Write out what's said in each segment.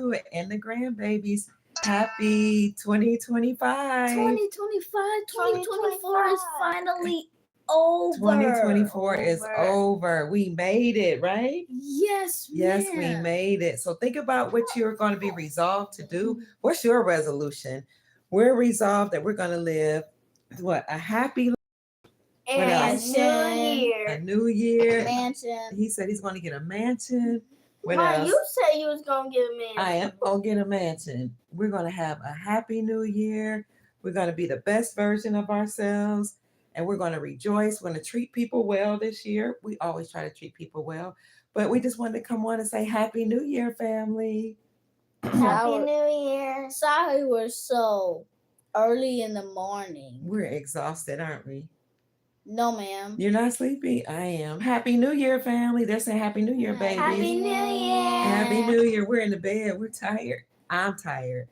into it. And the grandbabies, happy 2025. 2025, 2024 is finally over. 2024 is over. We made it, right? Yes, Yes, ma'am. we made it. So think about what you're going to be resolved to do. What's your resolution? We're resolved that we're going to live a happy And a new year. Mansion. He said he's going to get a mansion. What Ma, else? you said you was gonna get a mansion. I am going to get a mansion. We're going to have a happy new year. We're going to be the best version of ourselves. And we're going to rejoice. We're going to treat people well this year. We always try to treat people well. But we just wanted to come on and say Happy New Year, family. Happy New Year. Sorry we're so early in the morning. We're exhausted, aren't we? No, ma'am. You're not sleepy? I am. Happy New Year, family. They're saying Happy New Year, baby. Happy New Year. Happy New Year. We're in the bed. We're tired. I'm tired.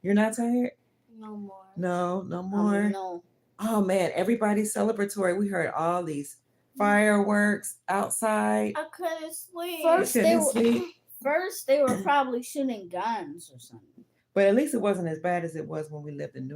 You're not tired? No more. No more. No. Oh, man. Everybody's celebratory. We heard all these fireworks outside. I couldn't sleep. First, they were probably shooting guns or something. But at least it wasn't as bad as it was when we lived in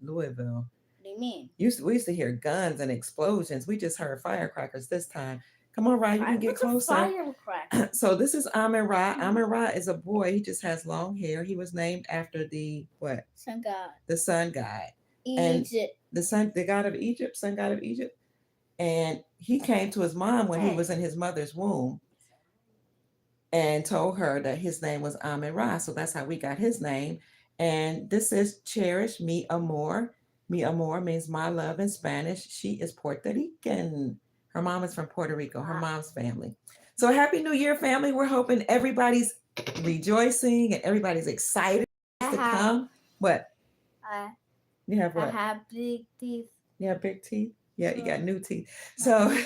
Louisville. What do you mean? We used to hear guns and explosions. We just heard firecrackers this time. Come on, Ryan, you can get closer. Firecracker. So this is Amin Ra. Amin Ra is a boy. He just has long hair. He was named after the what? Sun god. The sun god. Egypt. And the god of Egypt, sun god of Egypt. And he came to his mom when he was in his mother's womb and told her that his name was Amin Ra. So that's how we got his name. And this is Cherish Mi Amor. Mi amor means my love in Spanish. She is Puerto Rican. Her mom is from Puerto Rico, her mom's family. So Happy New Year, family. We're hoping everybody's rejoicing and everybody's excited to come. What? You have what? I have big teeth. You have big teeth? Yeah, you got new teeth. So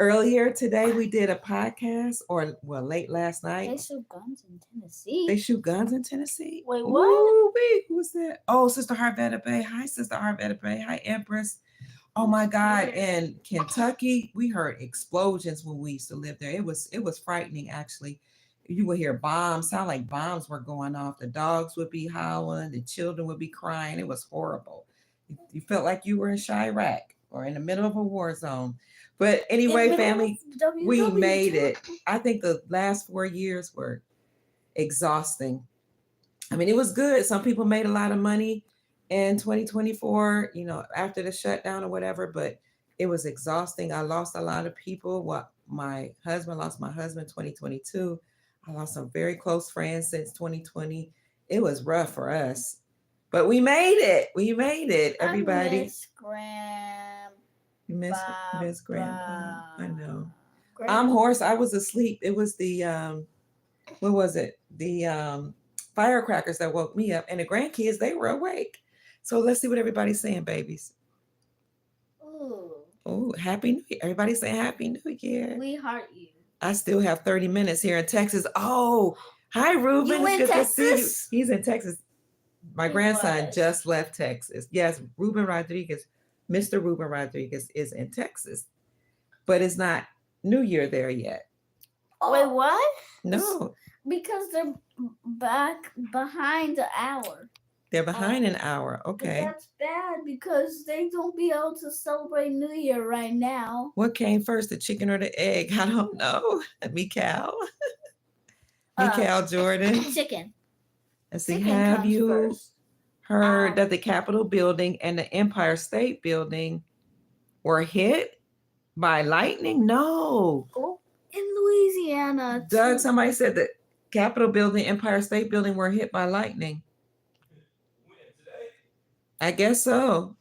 earlier today we did a podcast, late last night. They shoot guns in Tennessee. They shoot guns in Tennessee? Wait, what? Ooh, wait, who's that? Oh, Sister Harvetta Bay. Hi, Sister Harvetta Bay. Hi, Empress. Oh my God. In Kentucky, we heard explosions when we used to live there. It was frightening, actually. You would hear bombs, sound like bombs were going off. The dogs would be howling, the children would be crying. It was horrible. You felt like you were in Chirac or in the middle of a war zone. But anyway, family, we made it. I think the last 4 years were exhausting. I mean, it was good. Some people made a lot of money in 2024, after the shutdown or whatever, but it was exhausting. I lost a lot of people. My husband lost my husband 2022. I lost some very close friends since 2020. It was rough for us, but we made it. We made it, everybody. I miss Grandpa. You miss Grandpa. I know. I'm hoarse. I was asleep. It was the what was it? The firecrackers that woke me up, and the grandkids, they were awake. So let's see what everybody's saying, babies. Oh, Happy New Year. Everybody's saying Happy New Year. We heart you. I still have 30 minutes here in Texas. Oh, hi, Ruben. You in Good Texas? to see you. He's in Texas. My grandson just left Texas. Yes, Ruben Rodriguez. Mr. Ruben Rodriguez is in Texas, but it's not New Year there yet. Wait, what? No. Because they're behind the hour. They're behind an hour. Okay. But that's bad because they don't be able to celebrate New Year right now. What came first, the chicken or the egg? I don't know. Mikal. Mikal Jordan. Chicken. Let's see. Chicken Have comes you first. heard that the Capitol building and the Empire State Building were hit by lightning? No. In Louisiana. Doug, somebody said that Capitol building, Empire State Building were hit by lightning. I guess so.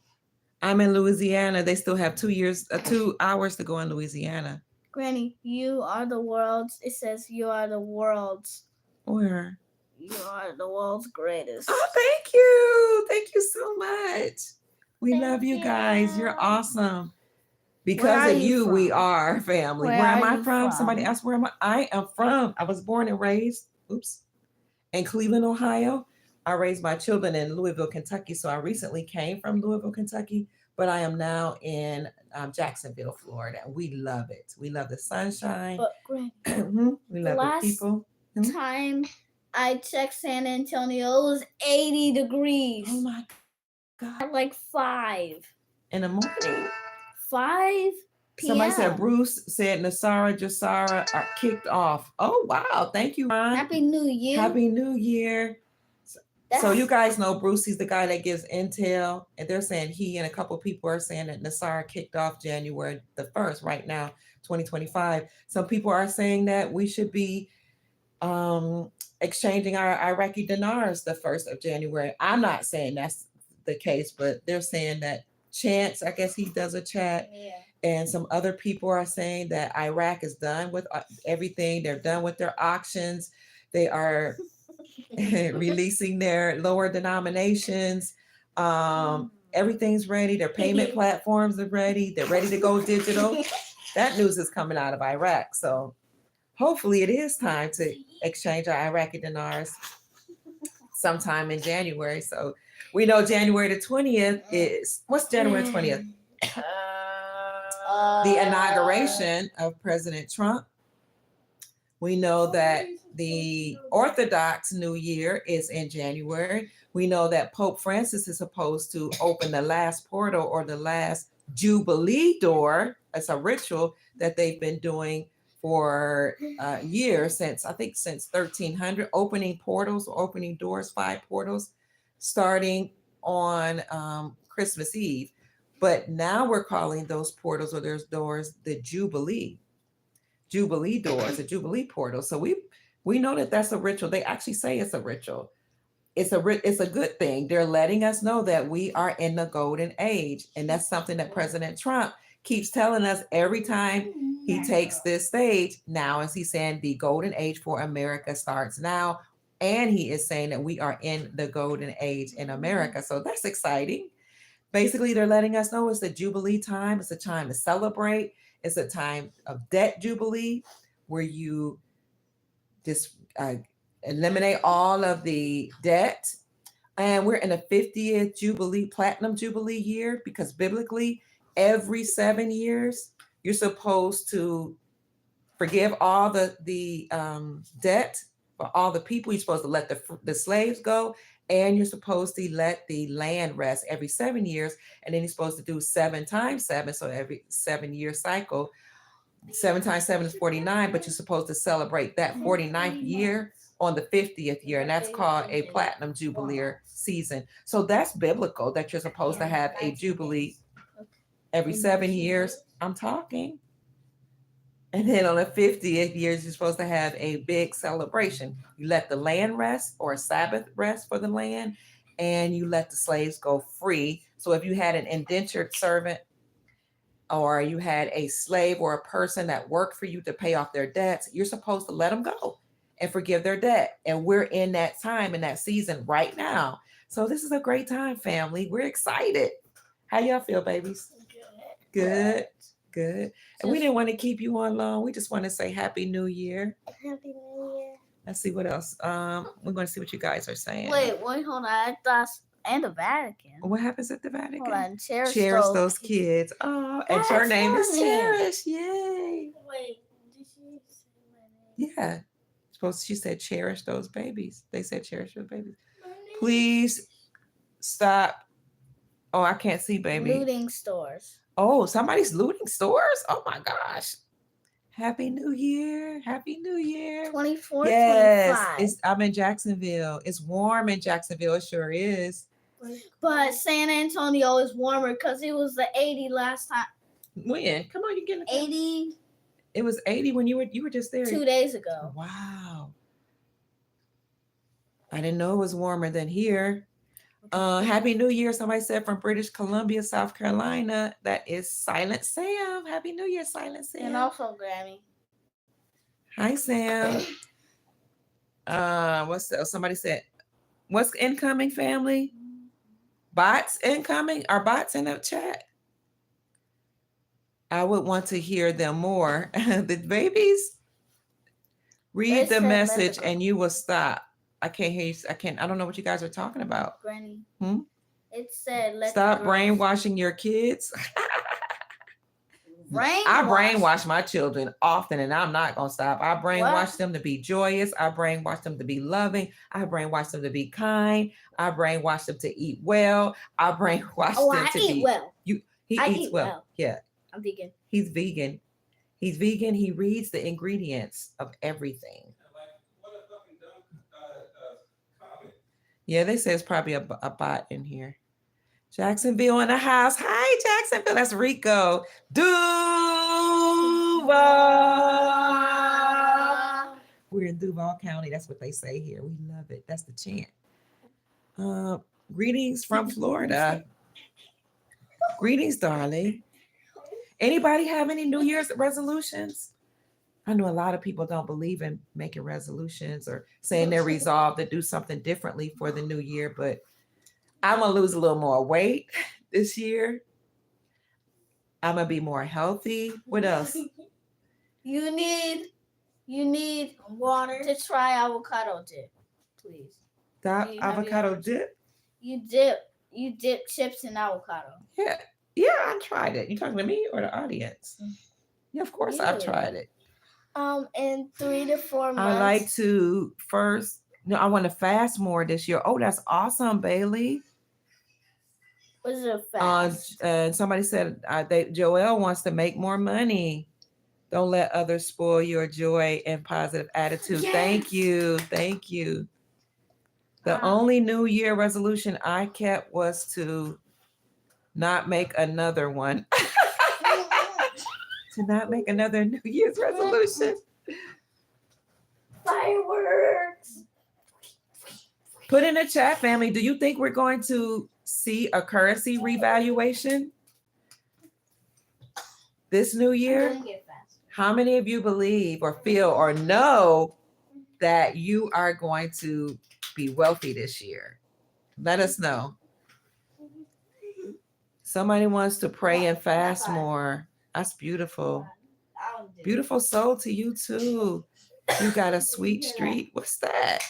I'm in Louisiana. They still have 2 hours to go in Louisiana. Granny, you are the world's. It says you are the world's. Where? You are the world's greatest. Oh, thank you. Thank you so much. We love you guys. You're awesome. Because of you, we are family. Where am I from? Somebody asked where am I? I am from. I was born and raised, in Cleveland, Ohio. I raised my children in Louisville, Kentucky. So I recently came from Louisville, Kentucky, but I am now in Jacksonville, Florida. We love it. We love the sunshine. But Grant, we love the people. Time I checked San Antonio. It was 80 degrees. Oh my God. At like 5. In the morning. 5 Somebody said p.m. Bruce said Nasara Jasara are kicked off. Oh wow. Thank you, Ron. Happy New Year. Happy New Year. So you guys know Bruce, he's the guy that gives intel, and they're saying he and a couple people are saying that Nasara kicked off January the 1st, right now, 2025. Some people are saying that we should be exchanging our Iraqi dinars the 1st of January. I'm not saying that's the case, but they're saying that Chance, I guess he does a chat, and some other people are saying that Iraq is done with everything. They're done with their auctions. They are releasing their lower denominations. Everything's ready. Their payment platforms are ready. They're ready to go digital. That news is coming out of Iraq. So hopefully it is time to exchange our Iraqi dinars sometime in January. So we know January the 20th is, what's January 20th? The inauguration of President Trump. We know that the Orthodox New Year is in January. We know that Pope Francis is supposed to open the last portal or the last Jubilee door. It's a ritual that they've been doing for years, since 1300, opening portals, opening doors, 5 portals, starting on Christmas Eve. But now we're calling those portals or those doors the Jubilee doors, the Jubilee portal. So we know that that's a ritual. They actually say it's a ritual. It's a good thing. They're letting us know that we are in the golden age, and that's something that President Trump keeps telling us every time he takes this stage. Now, as he's saying, the golden age for America starts now, and he is saying that we are in the golden age in America. So that's exciting. Basically, they're letting us know it's the Jubilee time. It's a time to celebrate. It's a time of debt jubilee, where you just eliminate all of the debt. And we're in a 50th Jubilee, Platinum Jubilee year, because biblically, every 7 years, you're supposed to forgive all the debt for all the people. You're supposed to let the slaves go, and you're supposed to let the land rest every 7 years. And then you're supposed to do 7 times 7. So every 7-year cycle, 7 times 7 is 49, but you're supposed to celebrate that 49th year on the 50th year. And that's called a Platinum Jubilee season. So that's biblical, that you're supposed to have a Jubilee every 7 years. I'm talking. And then on the 50th years, you're supposed to have a big celebration. You let the land rest, or a Sabbath rest for the land, and you let the slaves go free. So if you had an indentured servant, or you had a slave or a person that worked for you to pay off their debts, you're supposed to let them go and forgive their debt. And we're in that time, in that season right now. So this is a great time, family. We're excited. How y'all feel, babies? Good. And we didn't want to keep you on long. We just want to say Happy New Year. Happy New Year. Let's see what else. We're going to see what you guys are saying. Wait, hold on. I thought, and the Vatican. What happens at the Vatican? Hold on, Cherish those kids. Oh, and That's your name is funny. Cherish. Yay. Wait, did she say my name? Yeah. She said cherish those babies. They said cherish those babies. Please stop. Oh, I can't see, baby. Looting stores. Oh, somebody's looting stores? Oh my gosh. Happy New Year. Happy New Year. 24, Yes. 25. I'm in Jacksonville. It's warm in Jacksonville. It sure is. But San Antonio is warmer because it was the 80 last time. When? Come on, you getting 80 It was 80 when you were just there. 2 days ago. Wow. I didn't know it was warmer than here. Happy New Year. Somebody said from British Columbia, South Carolina. That is Silent Sam. Happy New Year, Silent Sam. And also Grammy. Hi, Sam. What's else? Somebody said, what's incoming, family? Bots incoming? Are bots in the chat? I would want to hear them more. The babies, read the message and you will stop. I can't hear you. I don't know what you guys are talking about. Granny. Hmm? It said, Stop brainwashing your kids. I brainwash my children often, and I'm not gonna stop. I brainwash them to be joyous. I brainwash them to be loving. I brainwash them to be kind. I brainwash them to eat well. I brainwash them to be well. He I eats eat well. well. Yeah, I'm vegan. he's vegan. He's vegan. He reads the ingredients of everything. Yeah, they say it's probably a bot in here. Jacksonville in the house. Hi, Jacksonville. That's Rico. Duval. We're in Duval County. That's what they say here. We love it. That's the chant. Greetings from Florida. Greetings, darling. Anybody have any New Year's resolutions? I know a lot of people don't believe in making resolutions or saying they're resolved to do something differently for the new year, but I'm going to lose a little more weight this year. I'm going to be more healthy. What else? You need water to try avocado dip, please. Avocado dip? You dip chips in avocado. Yeah, I tried it. You talking to me or the audience? Yeah, of course I've tried it. In 3 to 4 months. I like to I want to fast more this year. Oh, that's awesome, Bailey. What is a fast? And somebody said Joelle wants to make more money. Don't let others spoil your joy and positive attitude. Yes. Thank you. The only New Year resolution I kept was to not make another one. To not make another New Year's resolution. Fireworks. Put in the chat, family. Do you think we're going to see a currency revaluation this new year? How many of you believe or feel or know that you are going to be wealthy this year? Let us know. Somebody wants to pray and fast more. That's beautiful. Beautiful soul to you too. You got a sweet street. What's that?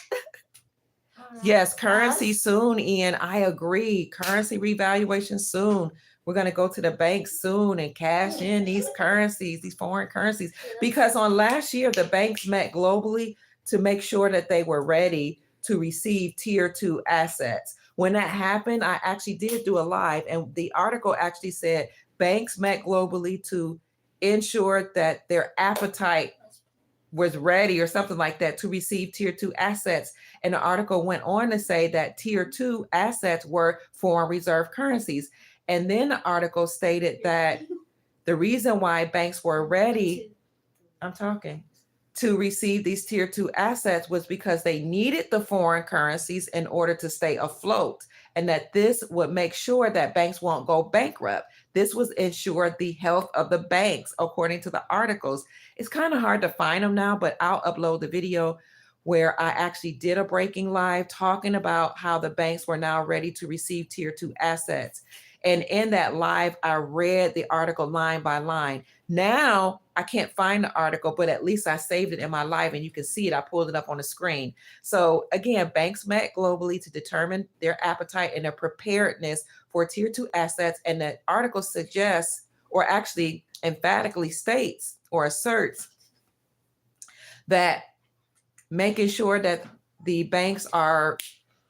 Yes, currency soon, Ian. I agree. Currency revaluation soon. We're going to go to the bank soon and cash in these currencies, these foreign currencies. Because on last year, the banks met globally to make sure that they were ready to receive tier 2 assets. When that happened, I actually did do a live, and the article actually said banks met globally to ensure that their appetite was ready or something like that to receive tier 2 assets. And the article went on to say that tier 2 assets were foreign reserve currencies. And then the article stated that the reason why banks were ready, to receive these tier 2 assets was because they needed the foreign currencies in order to stay afloat. And that this would make sure that banks won't go bankrupt. This was ensure the health of the banks, according to the articles. It's kind of hard to find them now, but I'll upload the video where I actually did a breaking live talking about how the banks were now ready to receive tier 2 assets. And in that live, I read the article line by line. Now I can't find the article, but at least I saved it in my live and you can see it. I pulled it up on the screen. So again, banks met globally to determine their appetite and their preparedness for tier 2 assets. And the article suggests, or actually emphatically states or asserts, that making sure that the banks are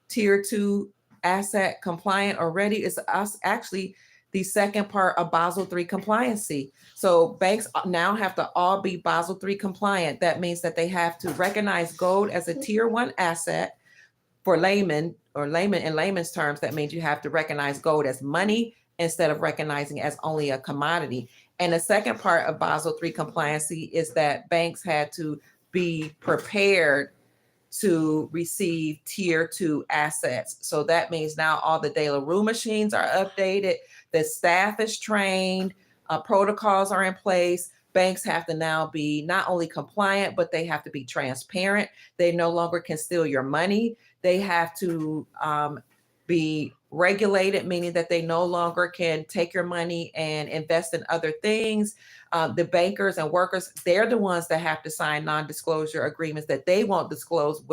tier 2 asset compliant or ready is actually the second part of Basel III compliancy. So banks now have to all be Basel III compliant. That means that they have to recognize gold as a tier 1 asset. For layman in layman's terms, that means you have to recognize gold as money instead of recognizing as only a commodity. And the second part of Basel III compliancy is that banks had to be prepared to receive tier 2 assets. So that means now all the De La Rue machines are updated, the staff is trained, protocols are in place. Banks have to now be not only compliant, but they have to be transparent. They no longer can steal your money. They have to be regulated, meaning that they no longer can take your money and invest in other things. The bankers and workers, they're the ones that have to sign non-disclosure agreements that they won't disclose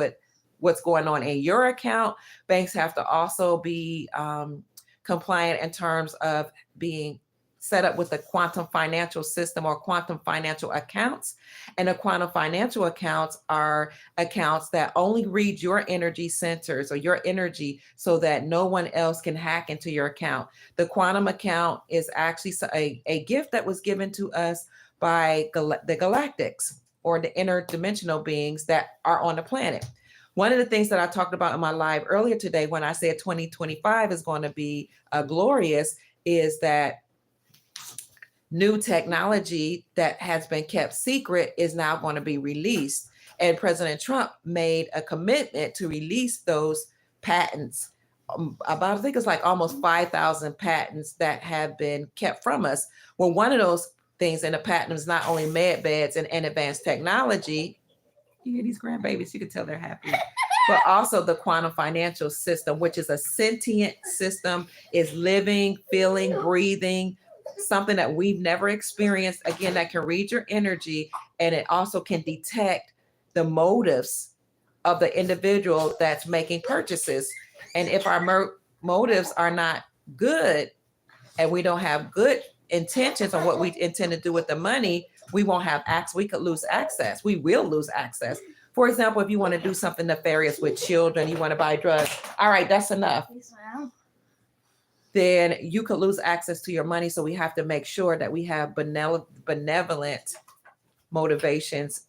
what's going on in your account. Banks have to also be compliant in terms of being set up with the quantum financial system or quantum financial accounts. And the quantum financial accounts are accounts that only read your energy centers or your energy so that no one else can hack into your account. The quantum account is actually a gift that was given to us by the galactics or the interdimensional beings that are on the planet. One of the things that I talked about in my live earlier today when I said 2025 is going to be glorious is that new technology that has been kept secret is now going to be released. And President Trump made a commitment to release those patents. About, I think it's like almost 5,000 patents that have been kept from us. Well, one of those things in the patent is not only med beds and advanced technology. You hear these grandbabies, you can tell they're happy. But also the quantum financial system, which is a sentient system, is living, feeling, breathing, something that we've never experienced. Again, that can read your energy, and it also can detect the motives of the individual that's making purchases. And if our motives are not good and we don't have good intentions on what we intend to do with the money, we won't have access. We could lose access. We will lose access. For example, if you want to do something nefarious with children, you want to buy drugs. All right, that's enough. Then you could lose access to your money. So we have to make sure that we have benevolent motivations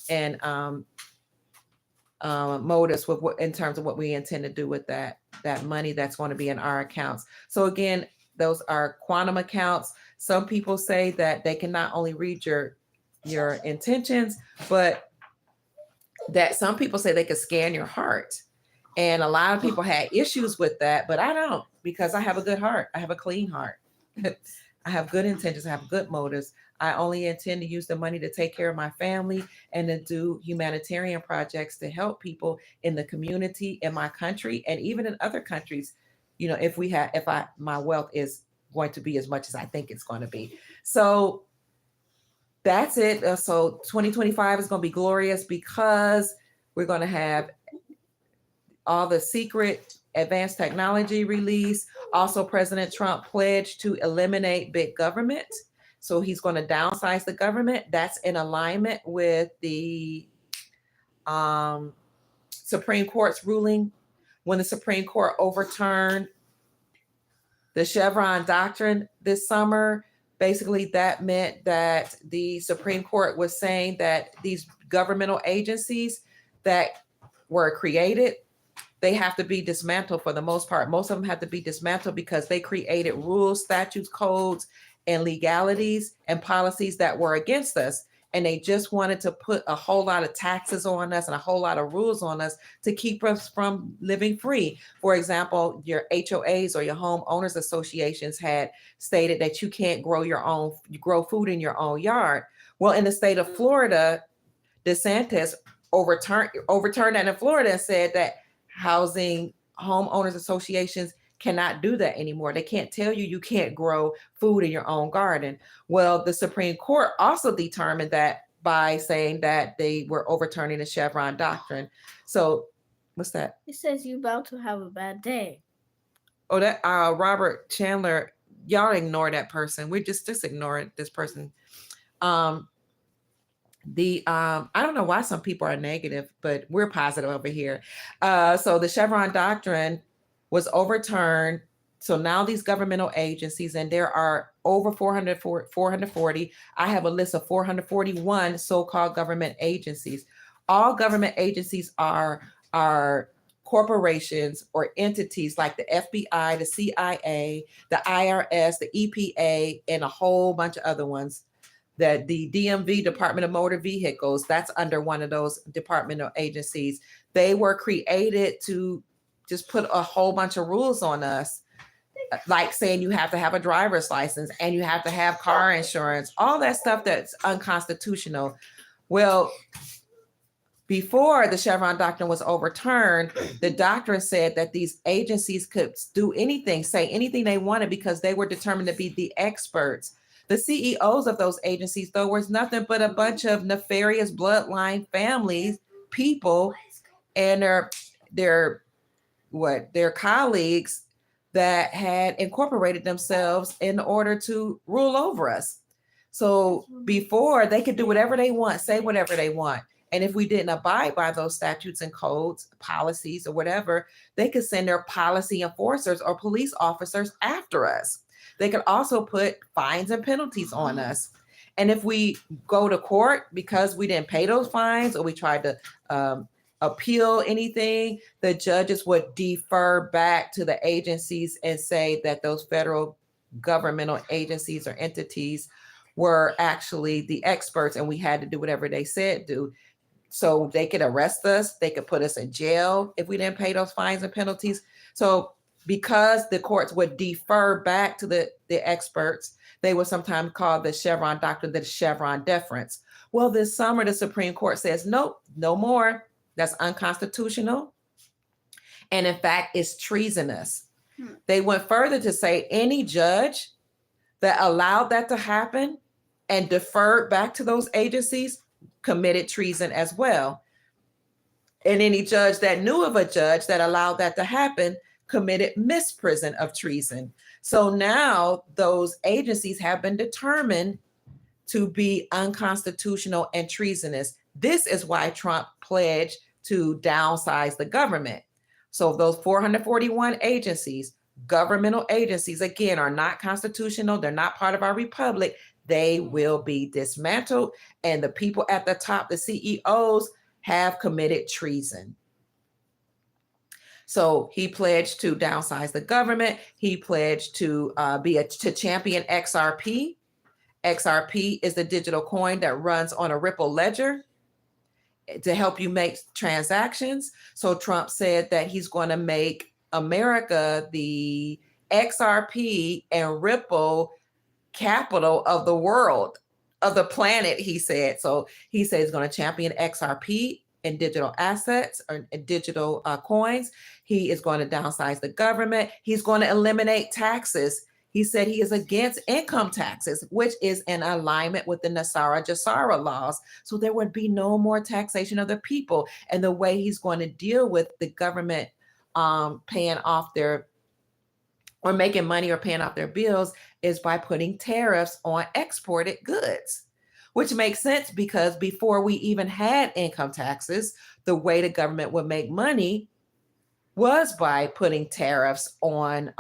and motives with in terms of what we intend to do with that money that's going to be in our accounts. So again, those are quantum accounts. Some people say that they can not only read your intentions, but that some people say they could scan your heart. And a lot of people had issues with that, but I don't, because I have a good heart. I have a clean heart. I have good intentions. I have good motives. I only intend to use the money to take care of my family and to do humanitarian projects to help people in the community, in my country, and even in other countries. You know, if my wealth is going to be as much as I think it's going to be. So that's it. So 2025 is going to be glorious because we're going to have all the secret advanced technology release. Also, President Trump pledged to eliminate big government. So he's going to downsize the government. That's in alignment with the Supreme Court's ruling when the Supreme Court overturned the Chevron doctrine this summer. Basically, that meant that the Supreme Court was saying that these governmental agencies that were created, they have to be dismantled for the most part. Most of them have to be dismantled because they created rules, statutes, codes, and legalities and policies that were against us. And they just wanted to put a whole lot of taxes on us and a whole lot of rules on us to keep us from living free. For example, your HOAs or your home owners associations had stated that you can't grow food in your own yard. Well, in the state of Florida, DeSantis overturned that in Florida and said that housing homeowners associations cannot do that anymore. They can't tell you can't grow food in your own garden. Well, the Supreme Court also determined that by saying that they were overturning the Chevron doctrine. So what's that? It says you're about to have a bad day. Oh, that Robert Chandler, y'all ignore that person. We just ignore this person. I don't know why some people are negative, but we're positive over here. So the Chevron doctrine was overturned. So now these governmental agencies, and there are over 440. I have a list of 441 so-called government agencies. All government agencies are corporations or entities like the FBI, the CIA, the IRS, the EPA, and a whole bunch of other ones. That the DMV, Department of Motor Vehicles, that's under one of those departmental agencies. They were created to just put a whole bunch of rules on us, like saying you have to have a driver's license and you have to have car insurance, all that stuff that's unconstitutional. Well, before the Chevron doctrine was overturned, the doctrine said that these agencies could do anything, say anything they wanted because they were determined to be the experts. The CEOs of those agencies, though, was nothing but a bunch of nefarious bloodline families, people, and their colleagues that had incorporated themselves in order to rule over us. So before, they could do whatever they want, say whatever they want. And if we didn't abide by those statutes and codes, policies, or whatever, they could send their policy enforcers or police officers after us. They could also put fines and penalties on us. And if we go to court because we didn't pay those fines, or we tried to appeal anything, the judges would defer back to the agencies and say that those federal governmental agencies or entities were actually the experts, and we had to do whatever they said do. So they could arrest us, they could put us in jail if we didn't pay those fines and penalties. So because the courts would defer back to the experts, they would sometimes call the Chevron doctrine the Chevron deference. Well, this summer, the Supreme Court says, nope, no more. That's unconstitutional. And in fact, it's treasonous. They went further to say any judge that allowed that to happen and deferred back to those agencies committed treason as well. And any judge that knew of a judge that allowed that to happen committed misprision of treason. So now those agencies have been determined to be unconstitutional and treasonous. This is why Trump pledged to downsize the government. So those 441 agencies, governmental agencies, again, are not constitutional. They're not part of our republic. They will be dismantled. And the people at the top, the CEOs, have committed treason. So he pledged to downsize the government. He pledged to to champion XRP. XRP is the digital coin that runs on a Ripple ledger to help you make transactions. So Trump said that he's going to make America the XRP and Ripple capital of the world, of the planet, he said. So he said he's going to champion XRP and digital assets or digital coins. He is going to downsize the government. He's going to eliminate taxes. He said he is against income taxes, which is in alignment with the Nasara-Jassara laws. So there would be no more taxation of the people. And the way he's going to deal with the government paying off their, or making money or paying off their bills, is by putting tariffs on exported goods, which makes sense because before we even had income taxes, the way the government would make money was by putting tariffs on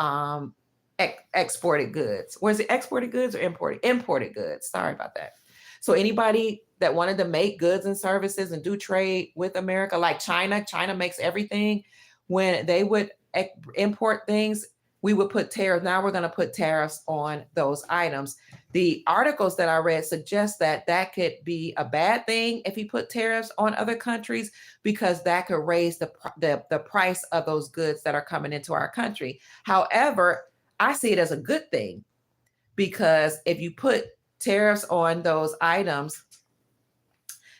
exported goods. Was it exported goods or imported goods? Sorry about that. So anybody that wanted to make goods and services and do trade with America, like China makes everything. When they would import things, we would put tariffs. Now we're going to put tariffs on those items. The articles that I read suggest that that could be a bad thing if he put tariffs on other countries, because that could raise the price of those goods that are coming into our country. However, I see it as a good thing, because if you put tariffs on those items,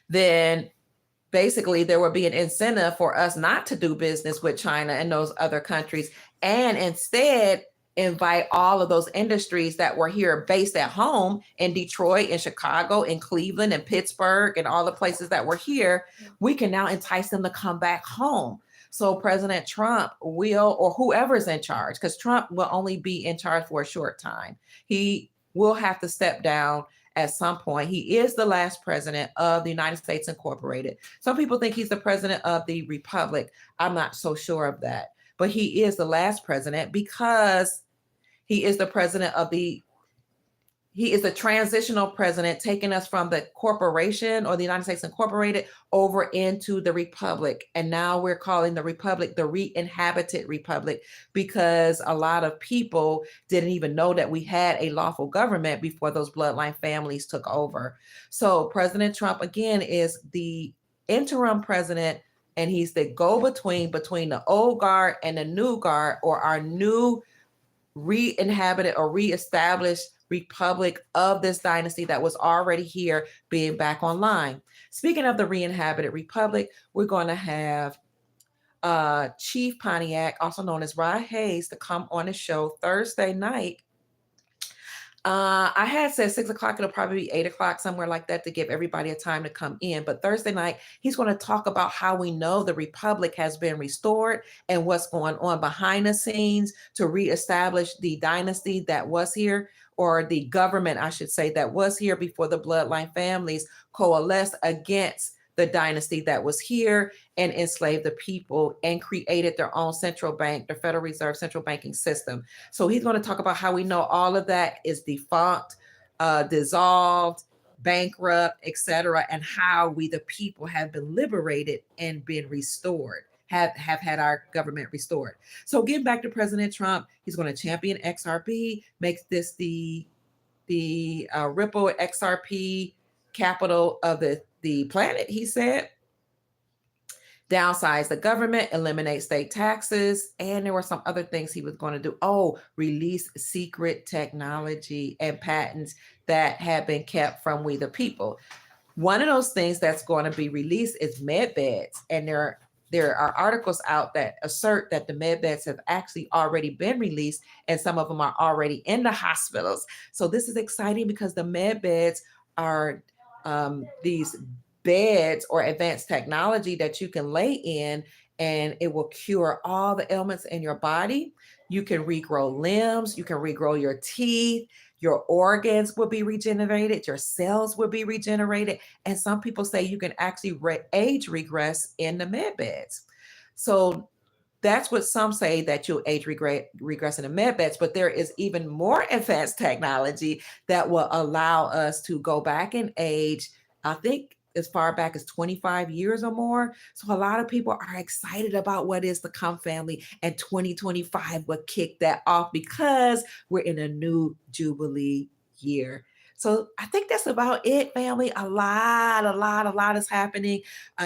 then basically there will be an incentive for us not to do business with China and those other countries, and instead invite all of those industries that were here based at home in Detroit, in Chicago, in Cleveland, and Pittsburgh, and all the places that were here. We can now entice them to come back home. So President Trump will, or whoever's in charge, because Trump will only be in charge for a short time. He will have to step down at some point. He is the last president of the United States Incorporated. Some people think he's the president of the Republic. I'm not so sure of that. But he is the last president because he is the president of he is the transitional president, taking us from the corporation or the United States Incorporated over into the Republic. And now we're calling the Republic the re-inhabited Republic, because a lot of people didn't even know that we had a lawful government before those bloodline families took over. So President Trump, again, is the interim president, and he's the go-between between the old guard and the new guard, or our new re-inhabited or re-established republic of this dynasty that was already here, being back online. Speaking of the re-inhabited republic, we're going to have Chief Pontiac, also known as Rod Hayes, to come on the show Thursday night. I had said 6 o'clock. It'll probably be 8 o'clock, somewhere like that, to give everybody a time to come in. But Thursday night, he's going to talk about how we know the republic has been restored and what's going on behind the scenes to reestablish the dynasty that was here, or the government, I should say, that was here before the bloodline families coalesced against the dynasty that was here and enslaved the people and created their own central bank, the Federal Reserve central banking system. So he's going to talk about how we know all of that is defunct, dissolved, bankrupt, etc., and how we, the people, have been liberated and been restored, have had our government restored. So getting back to President Trump, he's going to champion XRP, makes this the Ripple XRP capital of the planet, he said. Downsize the government, eliminate state taxes, and there were some other things he was going to do. Oh, release secret technology and patents that have been kept from we the people. One of those things that's going to be released is med beds, and there are articles out that assert that the med beds have actually already been released, and some of them are already in the hospitals. So this is exciting because the med beds are these beds or advanced technology that you can lay in, and it will cure all the ailments in your body. You can regrow limbs, you can regrow your teeth, your organs will be regenerated, your cells will be regenerated. And some people say you can actually age regress in the med beds. So that's what some say, that you'll age regress in the med beds, but there is even more advanced technology that will allow us to go back in age, I think as far back as 25 years or more. So a lot of people are excited about what is to come, family, and 2025 will kick that off because we're in a new Jubilee year. So I think that's about it, family. A lot is happening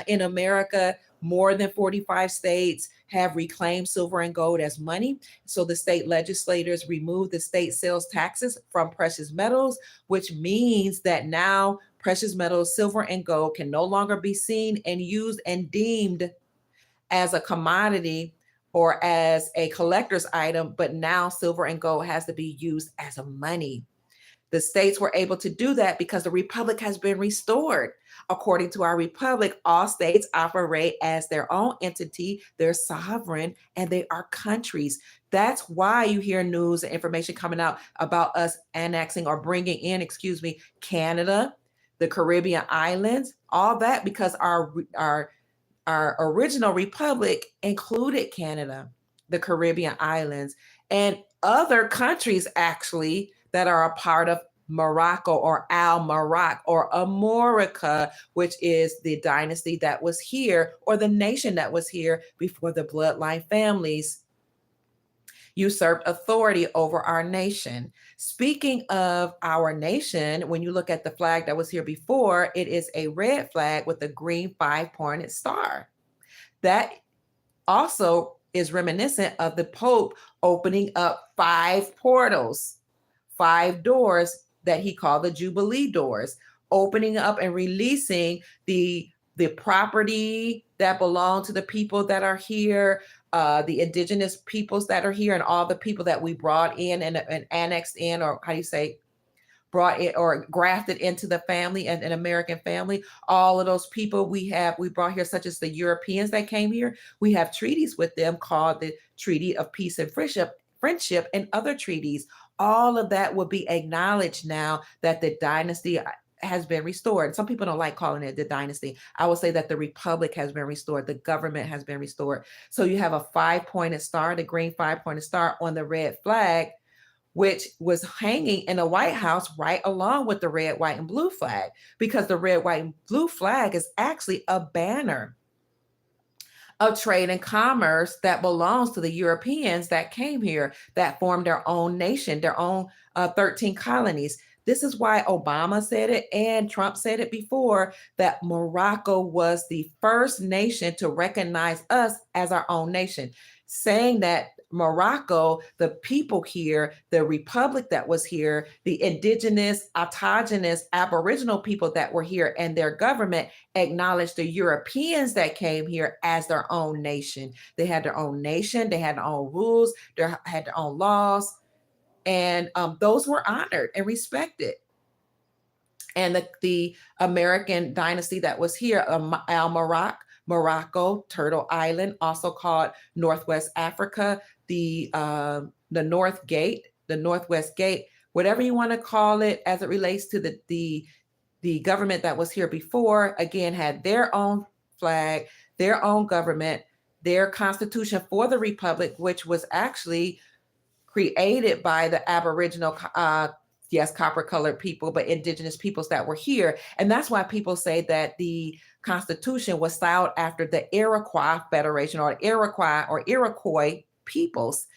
in America. More than 45 states have reclaimed silver and gold as money. So the state legislators removed the state sales taxes from precious metals, which means that now precious metals, silver and gold, can no longer be seen and used and deemed as a commodity or as a collector's item, but now silver and gold has to be used as a money. The states were able to do that because the republic has been restored. According to our republic, all states operate as their own entity, they're sovereign, and they are countries. That's why you hear news and information coming out about us annexing or bringing in, Canada, the Caribbean islands, all that, because our original republic included Canada, the Caribbean islands, and other countries actually that are a part of Morocco or Al Maroc or Amorica, which is the dynasty that was here, or the nation that was here before the bloodline families usurped authority over our nation. Speaking of our nation, when you look at the flag that was here before, it is a red flag with a green 5-pointed star. That also is reminiscent of the Pope opening up 5 portals, 5 doors that he called the Jubilee doors, opening up and releasing the property that belonged to the people that are here, the indigenous peoples that are here, and all the people that we brought in and annexed in, or how do you say, brought it or grafted into the family and an American family. All of those people we brought here, such as the Europeans that came here, we have treaties with them called the Treaty of Peace and Friendship, and other treaties. All of that will be acknowledged now that the dynasty has been restored. Some people don't like calling it the dynasty. I will say that the republic has been restored. The government has been restored. So you have a 5-pointed star, the green 5-pointed star on the red flag, which was hanging in the White House right along with the red, white, and blue flag, because the red, white, and blue flag is actually a banner of trade and commerce that belongs to the Europeans that came here, that formed their own nation, their own 13 colonies. This is why Obama said it and Trump said it before, that Morocco was the first nation to recognize us as our own nation, saying that Morocco, the people here, the republic that was here, the indigenous, autogenous, aboriginal people that were here, and their government acknowledged the Europeans that came here as their own nation. They had their own nation, they had their own rules, they had their own laws. And those were honored and respected. And the American dynasty that was here, Morocco, Turtle Island, also called Northwest Africa, the North Gate, the Northwest Gate, whatever you want to call it, as it relates to the government that was here before, again, had their own flag, their own government, their constitution for the republic, which was actually created by the Aboriginal, yes, copper colored people, but indigenous peoples that were here. And that's why people say that the Constitution was styled after the Iroquois Federation or Iroquois peoples,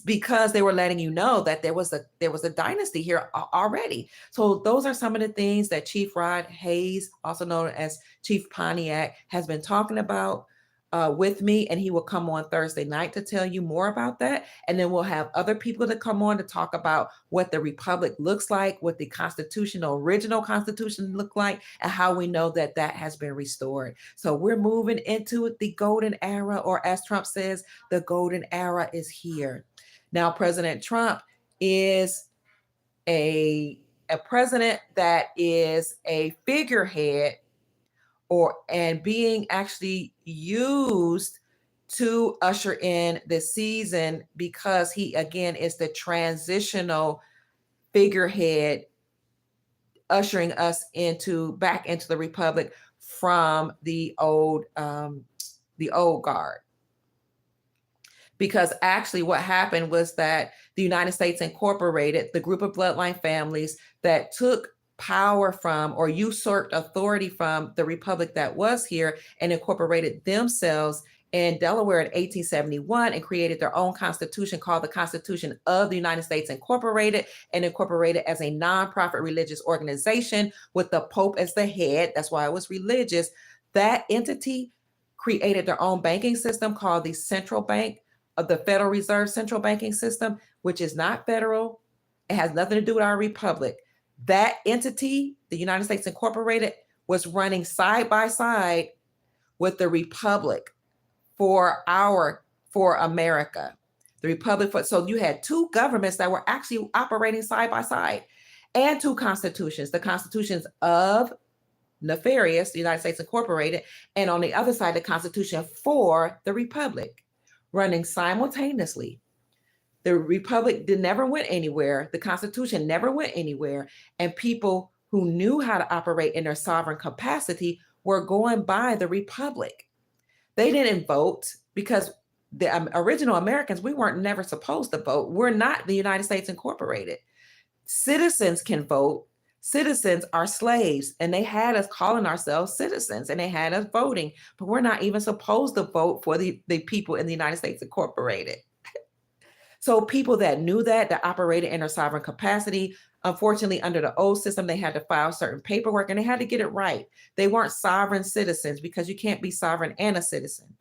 because they were letting you know that there was a dynasty here already. So those are some of the things that Chief Rod Hayes, also known as Chief Pontiac, has been talking about with me, and he will come on Thursday night to tell you more about that. And then we'll have other people to come on to talk about what the republic looks like, what the original constitution looked like, and how we know that that has been restored. So we're moving into the golden era, or as Trump says, the golden era is here. Now, President Trump is a president that is a figurehead, and being actually used to usher in the season, because he again is the transitional figurehead, ushering us back into the republic from the old guard. Because actually what happened was that the United States Incorporated, the group of bloodline families that took power from or usurped authority from the republic that was here, and incorporated themselves in Delaware in 1871 and created their own constitution called the Constitution of the United States Incorporated, and incorporated as a nonprofit religious organization with the Pope as the head. That's why it was religious. That entity created their own banking system called the Central Bank of the Federal Reserve Central Banking System, which is not federal. It has nothing to do with our republic. That entity, the United States Incorporated, was running side by side with the republic for America. The republic so you had two governments that were actually operating side by side, and two constitutions, the constitutions of nefarious, the United States Incorporated, and on the other side, the Constitution for the republic, running simultaneously. The republic never went anywhere. The Constitution never went anywhere. And people who knew how to operate in their sovereign capacity were going by the republic. They didn't vote because the original Americans, we weren't never supposed to vote. We're not the United States Incorporated. Citizens can vote. Citizens are slaves, and they had us calling ourselves citizens, and they had us voting, but we're not even supposed to vote for the people in the United States Incorporated. So people that knew that operated in their sovereign capacity, unfortunately, under the old system, they had to file certain paperwork, and they had to get it right. They weren't sovereign citizens, because you can't be sovereign and a citizen.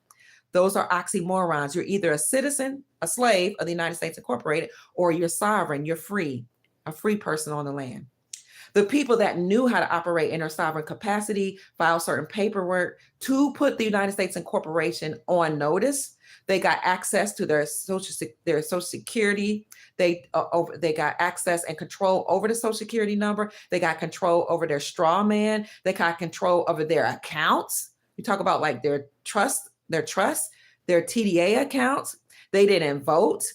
Those are oxymorons. You're either a citizen, a slave of the United States Incorporated, or you're sovereign, you're free, a free person on the land. The people that knew how to operate in their sovereign capacity filed certain paperwork to put the United States Incorporation on notice. They got access to their Social Security. They got access and control over the Social Security number. They got control over their straw man. They got control over their accounts. You talk about like their TDA accounts. They didn't vote.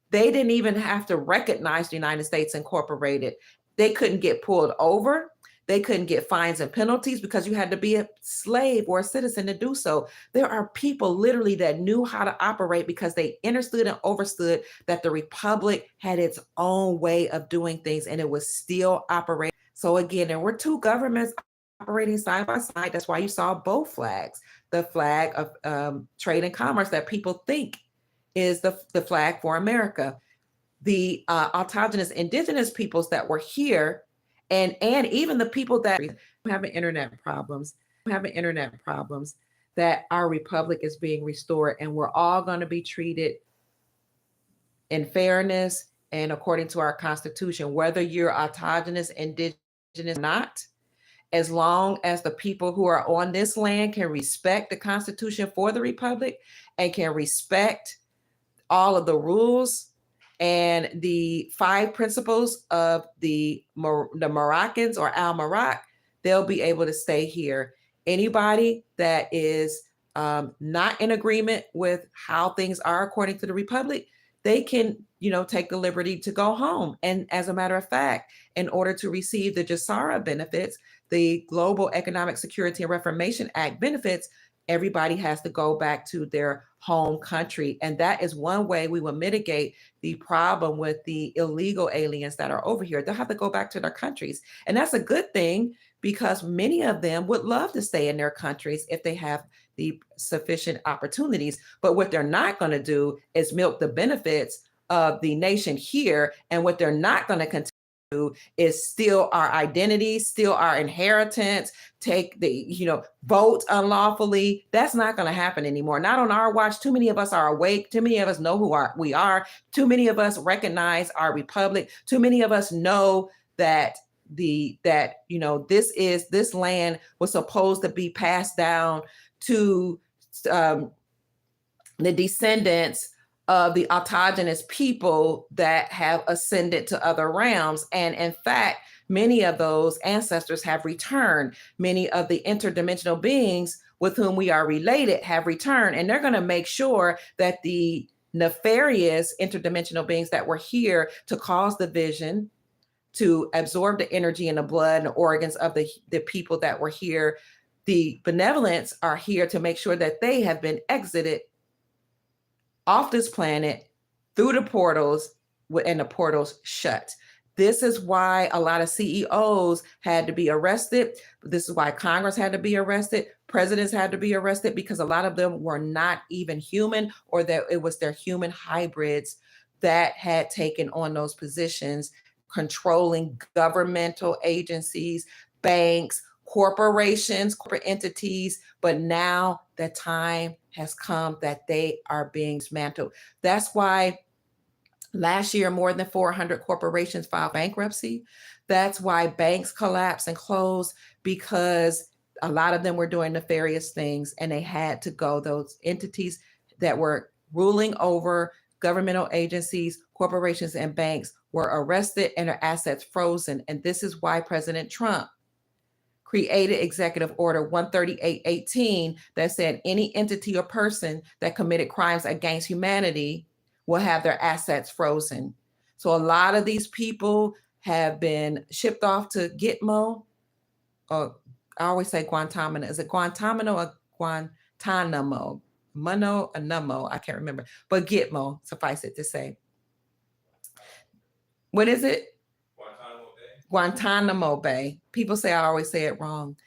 They didn't even have to recognize the United States Incorporated. They couldn't get pulled over. They couldn't get fines and penalties because you had to be a slave or a citizen to do so. There are people literally that knew how to operate because they understood and overstood that the republic had its own way of doing things, and it was still operating. So again, there were two governments operating side by side. That's why you saw both flags. The flag of trade and commerce that people think is the flag for America. The autonomous indigenous peoples that were here, and even the people that have internet problems, that our republic is being restored, and we're all going to be treated in fairness and according to our Constitution, whether you're autonomous, indigenous or not. As long as the people who are on this land can respect the Constitution for the republic and can respect all of the rules And the 5 principles of the Moroccans or Al Marak, they'll be able to stay here. Anybody that is not in agreement with how things are according to the Republic, they can, take the liberty to go home. And as a matter of fact, in order to receive the JASARA benefits, the Global Economic Security and Reformation Act benefits, everybody has to go back to their home country. And that is one way we will mitigate the problem with the illegal aliens that are over here. They'll have to go back to their countries. And that's a good thing, because many of them would love to stay in their countries if they have the sufficient opportunities. But what they're not going to do is milk the benefits of the nation here. And what they're not going to continue is steal our identity, steal our inheritance, take vote unlawfully. That's not going to happen anymore. Not on our watch. Too many of us are awake. Too many of us know who we are. Too many of us recognize our republic. Too many of us know that this land was supposed to be passed down to the descendants of the autogenous people that have ascended to other realms. And in fact, many of those ancestors have returned. Many of the interdimensional beings with whom we are related have returned. And they're going to make sure that the nefarious interdimensional beings that were here to cause division, to absorb the energy and the blood and the organs of the people that were here, the benevolents are here to make sure that they have been exited off this planet through the portals, and the portals shut. This is why a lot of CEOs had to be arrested. This is why Congress had to be arrested. Presidents had to be arrested, because a lot of them were not even human, or that it was their human hybrids that had taken on those positions, controlling governmental agencies, banks, corporations, corporate entities. But now the time has come that they are being dismantled. That's why last year, more than 400 corporations filed bankruptcy. That's why banks collapsed and closed, because a lot of them were doing nefarious things, and they had to go. Those entities that were ruling over governmental agencies, corporations, and banks were arrested and their assets frozen. And this is why President Trump created Executive Order 13818 that said any entity or person that committed crimes against humanity will have their assets frozen. So a lot of these people have been shipped off to Gitmo, or I always say Guantanamo. Is it Guantanamo or Guantanamo? Mono or Namo? I can't remember. But Gitmo, suffice it to say. What is it? Guantanamo Bay. People say I always say it wrong.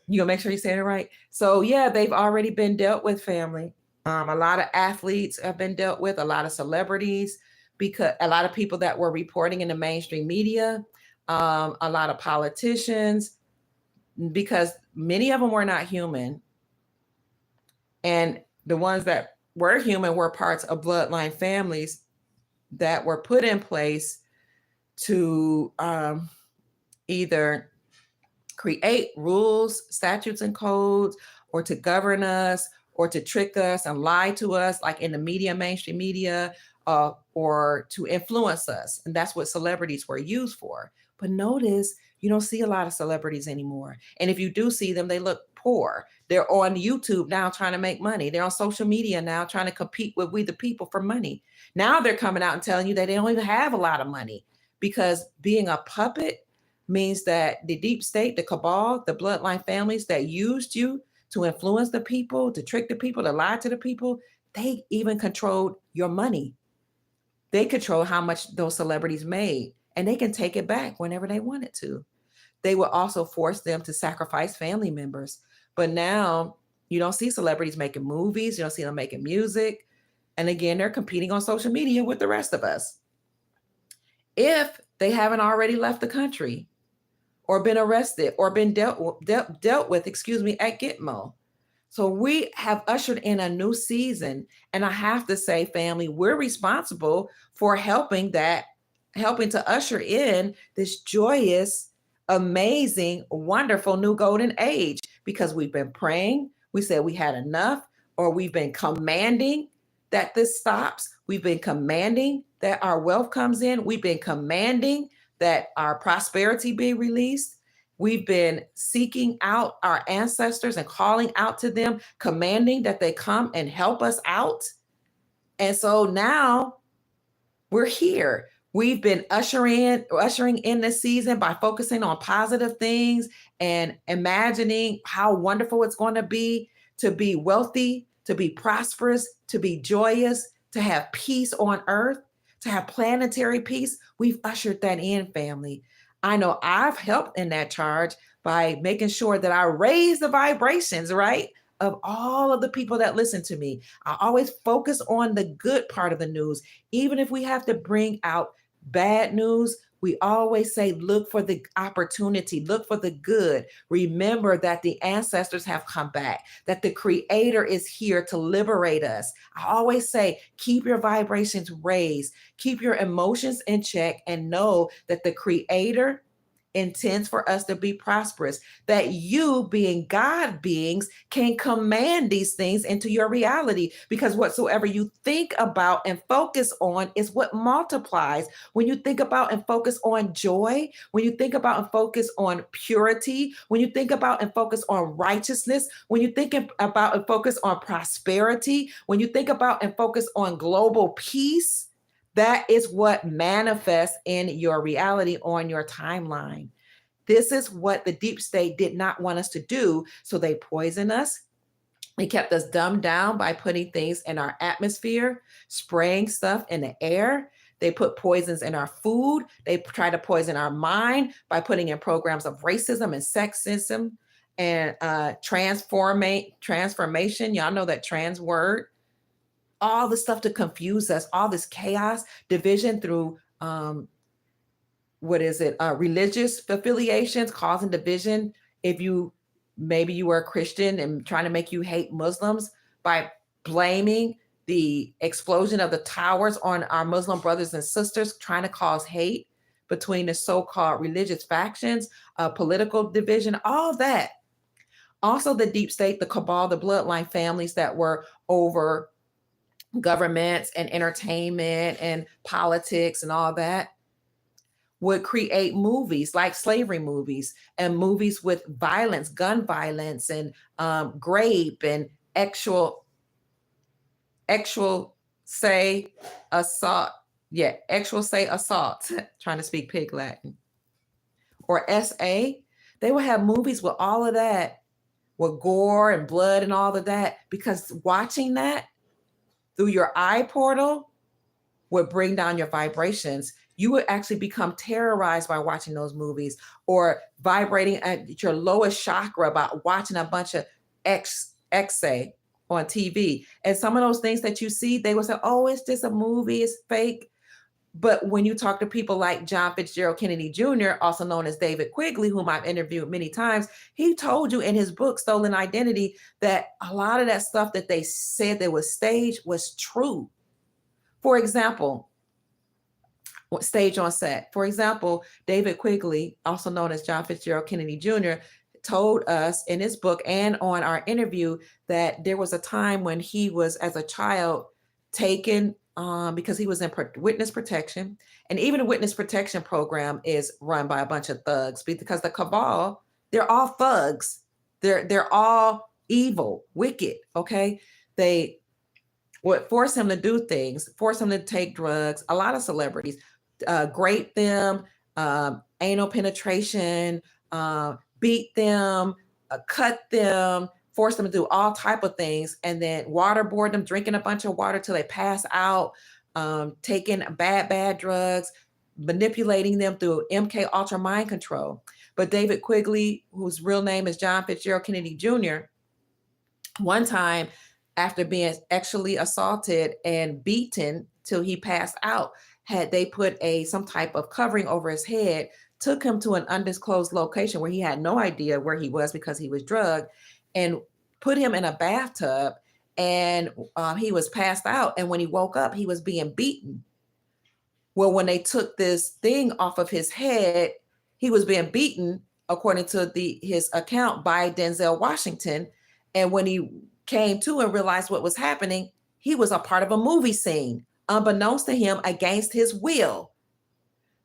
You gonna make sure you say it right? So yeah, they've already been dealt with, family. A lot of athletes have been dealt with, a lot of celebrities, because a lot of people that were reporting in the mainstream media, a lot of politicians, because many of them were not human. And the ones that were human were parts of bloodline families that were put in place to either create rules, statutes, and codes, or to govern us, or to trick us and lie to us, like in the media, mainstream media, or to influence us. And that's what celebrities were used for. But notice, you don't see a lot of celebrities anymore. And if you do see them, they look poor. They're on YouTube now trying to make money. They're on social media now trying to compete with we the people for money. Now they're coming out and telling you that they don't even have a lot of money, because being a puppet means that the deep state, the cabal, the bloodline families that used you to influence the people, to trick the people, to lie to the people, they even controlled your money. They control how much those celebrities made, and they can take it back whenever they wanted to. They will also force them to sacrifice family members. But now you don't see celebrities making movies. You don't see them making music. And again, they're competing on social media with the rest of us. If they haven't already left the country, or been arrested, or been dealt with, at Gitmo. So we have ushered in a new season. And I have to say, family, we're responsible for helping to usher in this joyous, amazing, wonderful new golden age, because we've been praying. We said we had enough, or we've been commanding that this stops. We've been commanding that our wealth comes in. We've been commanding that our prosperity be released. We've been seeking out our ancestors and calling out to them, commanding that they come and help us out. And so now we're here. We've been ushering in this season by focusing on positive things and imagining how wonderful it's going to be wealthy, to be prosperous, to be joyous, to have peace on earth, to have planetary peace. We've ushered that in, family. I know I've helped in that charge by making sure that I raise the vibrations, right, of all of the people that listen to me. I always focus on the good part of the news. Even if we have to bring out bad news, we always say, look for the opportunity, look for the good. Remember that the ancestors have come back, that the Creator is here to liberate us. I always say, keep your vibrations raised, keep your emotions in check, and know that the Creator intends for us to be prosperous, that you, being God beings, can command these things into your reality, because whatsoever you think about and focus on is what multiplies. When you think about and focus on joy, when you think about and focus on purity, when you think about and focus on righteousness, when you think about and focus on prosperity, when you think about and focus on global peace, that is what manifests in your reality on your timeline. This is what the deep state did not want us to do. So they poisoned us. They kept us dumbed down by putting things in our atmosphere, spraying stuff in the air. They put poisons in our food. They try to poison our mind by putting in programs of racism and sexism and transformation. Y'all know that trans word. All the stuff to confuse us, all this chaos, division through religious affiliations, causing division. If maybe you were a Christian and trying to make you hate Muslims by blaming the explosion of the towers on our Muslim brothers and sisters, trying to cause hate between the so-called religious factions, political division, all that. Also the deep state, the cabal, the bloodline families that were over governments and entertainment and politics and all that would create movies like slavery movies and movies with violence, gun violence, and rape and actual say assault. Yeah, actual say assault. Trying to speak pig Latin. Or SA. They would have movies with all of that, with gore and blood and all of that, because watching that through your eye portal would bring down your vibrations. You would actually become terrorized by watching those movies, or vibrating at your lowest chakra about watching a bunch of XA on TV. And some of those things that you see, they will say, oh, it's just a movie, it's fake. But when you talk to people like John Fitzgerald Kennedy Jr., also known as David Quigley, whom I've interviewed many times, he told you in his book, Stolen Identity, that a lot of that stuff that they said that was staged was true. For example, stage on set. For example, David Quigley, also known as John Fitzgerald Kennedy Jr., told us in his book and on our interview that there was a time when he was, as a child, taken because he was in witness protection. And even a witness protection program is run by a bunch of thugs, because the cabal, they're all thugs. They're all evil, wicked, okay? They would force him to do things, force him to take drugs. A lot of celebrities grape them, anal penetration, beat them, cut them, force them to do all type of things, and then waterboard them, drinking a bunch of water till they pass out, taking bad drugs, manipulating them through MK Ultra mind control. But David Quigley, whose real name is John Fitzgerald Kennedy Jr., one time, after being sexually assaulted and beaten till he passed out, had they put some type of covering over his head, took him to an undisclosed location where he had no idea where he was because he was drugged, and put him in a bathtub, and he was passed out. And when he woke up, he was being beaten. Well, when they took this thing off of his head, he was being beaten, according to his account, by Denzel Washington. And when he came to and realized what was happening, he was a part of a movie scene, unbeknownst to him, against his will.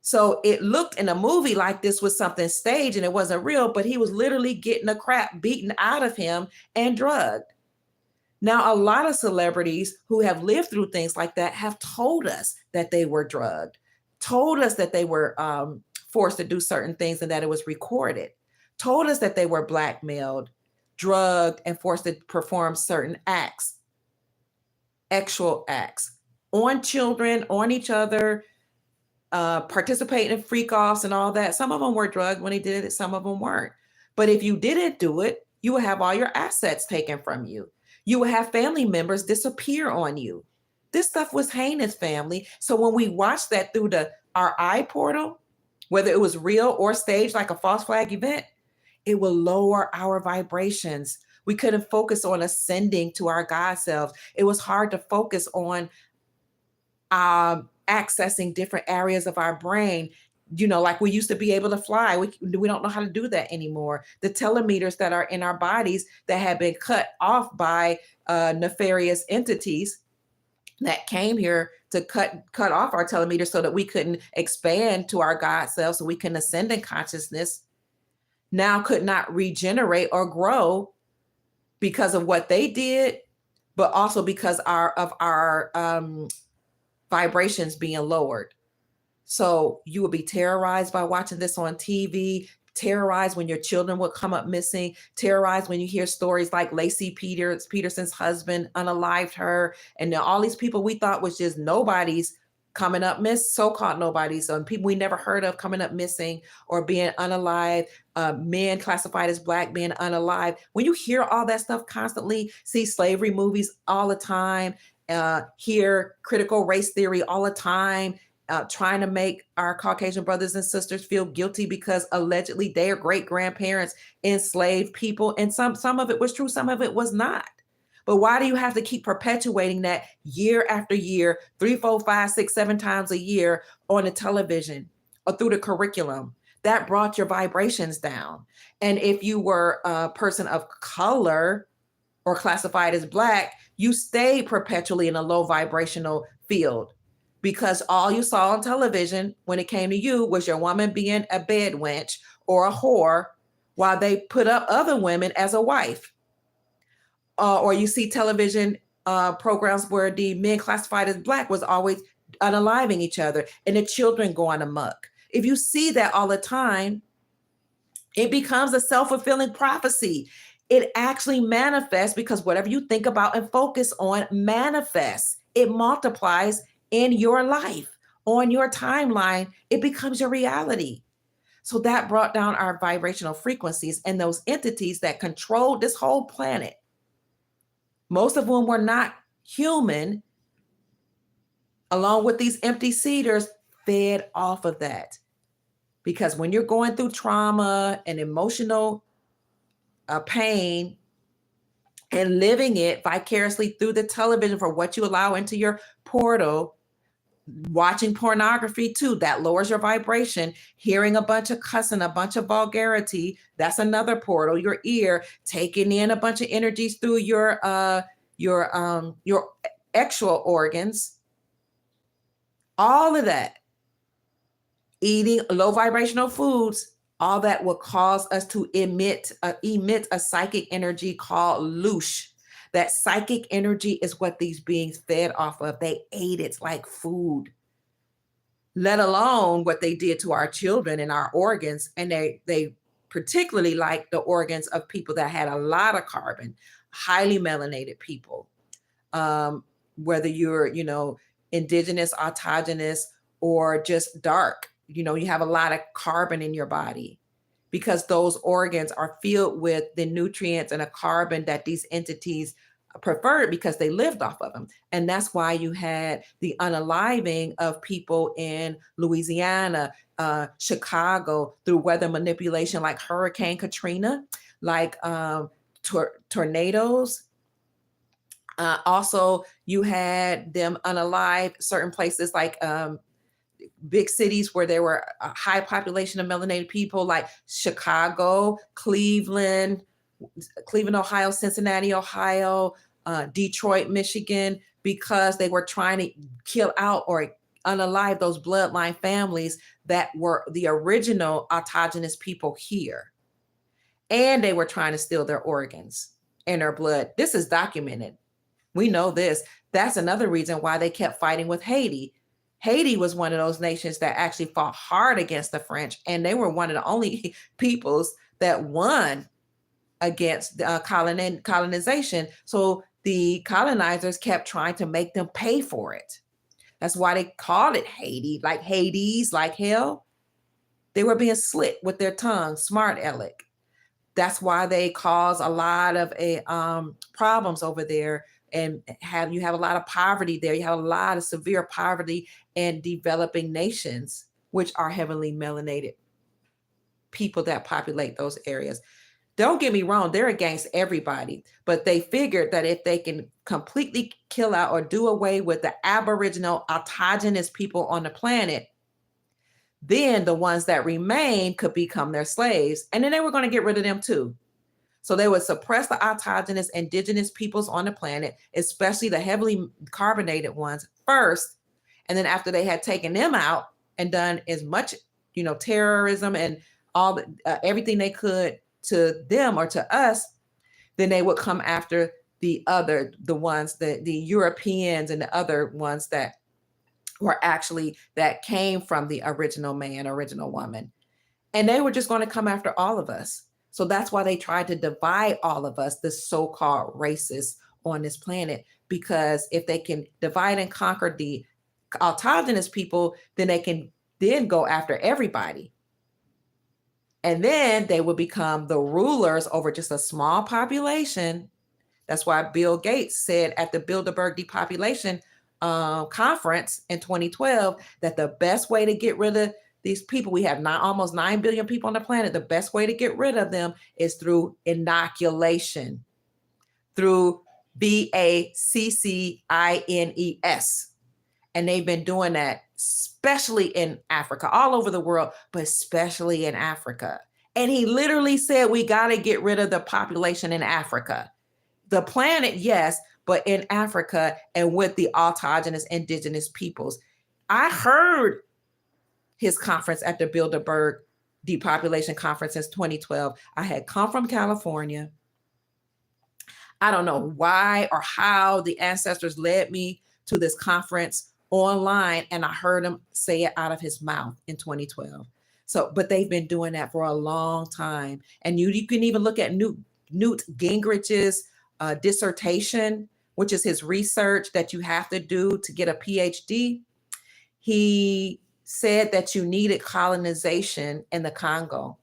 So it looked in a movie like this was something staged and it wasn't real, but he was literally getting the crap beaten out of him and drugged. Now, a lot of celebrities who have lived through things like that have told us that they were drugged, told us that they were forced to do certain things and that it was recorded, told us that they were blackmailed, drugged, and forced to perform certain acts, actual acts on children, on each other, participating in freak offs and all that. Some of them were drugged when they did it, some of them weren't. But if you didn't do it, you would have all your assets taken from you. You would have family members disappear on you. This stuff was heinous, family. So when we watched that through our eye portal, whether it was real or staged like a false flag event, it will lower our vibrations. We couldn't focus on ascending to our God selves. It was hard to focus on accessing different areas of our brain. Like we used to be able to fly. We don't know how to do that anymore. The telemeters that are in our bodies that have been cut off by nefarious entities that came here to cut off our telemeters so that we couldn't expand to our God self, so we can ascend in consciousness, now could not regenerate or grow because of what they did, but also because of our vibrations being lowered. So you will be terrorized by watching this on TV, terrorized when your children will come up missing, terrorized when you hear stories like Lacey Peterson's husband unalived her, and now all these people we thought was just nobodies coming up so-called nobodies, and people we never heard of coming up missing or being unalive, men classified as Black being unalive. When you hear all that stuff constantly, see slavery movies all the time, hear critical race theory all the time, trying to make our Caucasian brothers and sisters feel guilty because allegedly their great-grandparents enslaved people. And some of it was true, some of it was not. But why do you have to keep perpetuating that year after year, 3, 4, 5, 6, 7 times a year on the television or through the curriculum? That brought your vibrations down. And if you were a person of color or classified as Black, you stayed perpetually in a low vibrational field, because all you saw on television when it came to you was your woman being a bed wench or a whore, while they put up other women as a wife. Or you see television programs where the men classified as Black was always unaliving each other and the children going amok. If you see that all the time, it becomes a self-fulfilling prophecy. It actually manifests, because whatever you think about and focus on manifests. It multiplies in your life, on your timeline. It becomes your reality. So that brought down our vibrational frequencies, and those entities that controlled this whole planet, most of whom were not human, along with these empty seeders, fed off of that. Because when you're going through trauma and emotional pain and living it vicariously through the television for what you allow into your portal, watching pornography too, that lowers your vibration. Hearing a bunch of cussing, a bunch of vulgarity, that's another portal. Your ear, taking in a bunch of energies through your actual organs, all of that. Eating low vibrational foods, all that will cause us to emit a psychic energy called loosh. That psychic energy is what these beings fed off of. They ate it like food, let alone what they did to our children and our organs. And they particularly like the organs of people that had a lot of carbon, highly melanated people, whether you're, indigenous, autogenous, or just dark. You have a lot of carbon in your body, because those organs are filled with the nutrients and a carbon that these entities preferred because they lived off of them. And that's why you had the unaliving of people in Louisiana, Chicago, through weather manipulation, like Hurricane Katrina, like tornadoes. Also, you had them unalive certain places like big cities where there were a high population of melanated people, like Chicago, Cleveland, Ohio, Cincinnati, Ohio, Detroit, Michigan, because they were trying to kill out or unalive those bloodline families that were the original autogenous people here. And they were trying to steal their organs and their blood. This is documented. We know this. That's another reason why they kept fighting with Haiti. Haiti was one of those nations that actually fought hard against the French, and they were one of the only peoples that won against colonization. So the colonizers kept trying to make them pay for it. That's why they called it Haiti, like Hades, like hell. They were being slit with their tongue, smart aleck. That's why they cause a lot of problems over there, and you have a lot of poverty there. You have a lot of severe poverty in developing nations, which are heavily melanated people that populate those areas. Don't get me wrong, they're against everybody, but they figured that if they can completely kill out or do away with the Aboriginal autogenous people on the planet, then the ones that remain could become their slaves. And then they were going to get rid of them too. So they would suppress the autogenous indigenous peoples on the planet, especially the heavily carbonated ones first. And then after they had taken them out and done as much, terrorism and all everything they could to them or to us, then they would come after the ones, the Europeans and the other ones that were actually that came from the original man, original woman. And they were just going to come after all of us. So that's why they tried to divide all of us, the so-called racists on this planet, because if they can divide and conquer the autogenous people, then they can then go after everybody. And then they will become the rulers over just a small population. That's why Bill Gates said at the Bilderberg Depopulation Conference in 2012 that the best way to get rid of these people, we have almost 9 billion people on the planet, the best way to get rid of them is through inoculation, through vaccines. And they've been doing that, especially in Africa, all over the world, but especially in Africa. And he literally said, we got to get rid of the population in Africa. The planet, yes, but in Africa and with the autogenous indigenous peoples. I heard his conference at the Bilderberg Depopulation Conference since 2012. I had come from California. I don't know why or how the ancestors led me to this conference online, and I heard him say it out of his mouth in 2012. So, but they've been doing that for a long time. And you can even look at Newt Gingrich's dissertation, which is his research that you have to do to get a PhD. He said that you needed colonization in the Congo,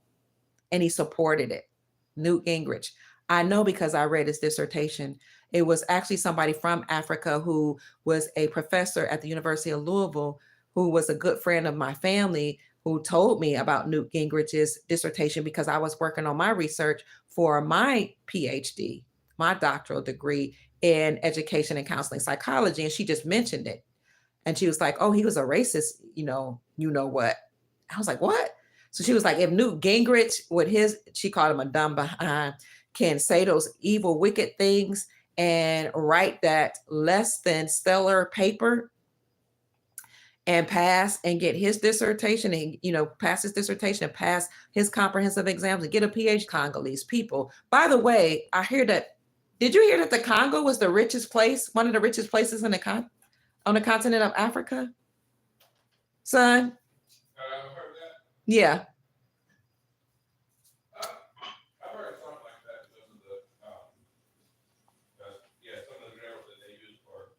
and he supported it. Newt Gingrich. I know because I read his dissertation. It was actually somebody from Africa who was a professor at the University of Louisville, who was a good friend of my family, who told me about Newt Gingrich's dissertation because I was working on my research for my PhD, my doctoral degree in education and counseling psychology. And she just mentioned it. And she was like, oh, he was a racist, you know what? I was like, what? So she was like, if Newt Gingrich she called him a dumb behind, can say those evil, wicked things and write that less than stellar paper and pass and get his dissertation and, pass his dissertation and pass his comprehensive exams and get a PhD. Congolese people. By the way, did you hear that the Congo was the richest place, one of the richest places on the continent of Africa? Son? I've heard that. Yeah. I've heard something like that because of some of the minerals that they use for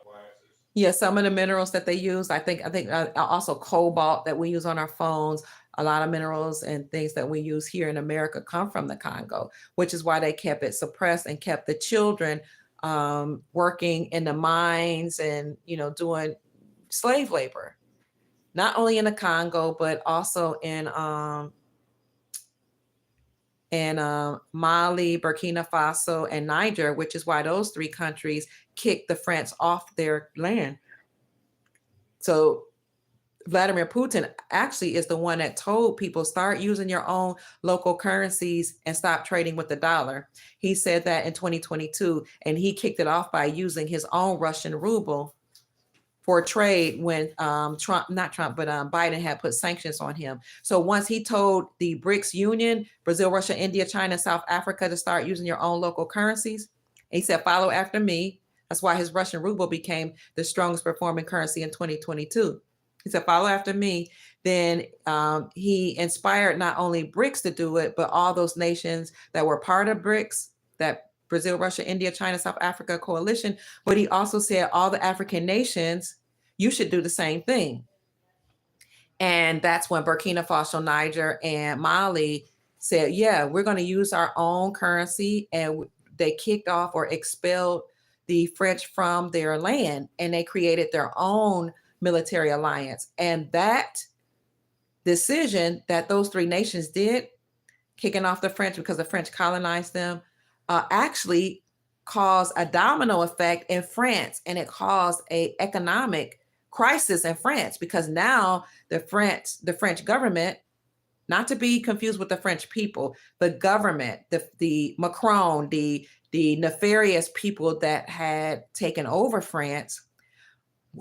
glasses. Yeah, some of the minerals that they use, I think also cobalt that we use on our phones, a lot of minerals and things that we use here in America come from the Congo, which is why they kept it suppressed and kept the children working in the mines and, doing slave labor, not only in the Congo, but also in Mali, Burkina Faso, and Niger, which is why those three countries kicked the French off their land. So Vladimir Putin actually is the one that told people start using your own local currencies and stop trading with the dollar. He said that in 2022, and he kicked it off by using his own Russian ruble for trade when Biden had put sanctions on him. So once he told the BRICS Union, Brazil, Russia, India, China, South Africa, to start using your own local currencies, he said, follow after me. That's why his Russian ruble became the strongest performing currency in 2022. He said, follow after me. Then he inspired not only BRICS to do it, but all those nations that were part of BRICS, that Brazil, Russia, India, China, South Africa coalition. But he also said all the African nations, you should do the same thing. And that's when Burkina Faso, Niger, and Mali said, yeah, we're going to use our own currency. And they kicked off or expelled the French from their land, and they created their own military alliance. And that decision that those three nations did, kicking off the French because the French colonized them, actually caused a domino effect in France, and it caused an economic crisis in France because now the French government, not to be confused with the French people, the government, the Macron, the nefarious people that had taken over France,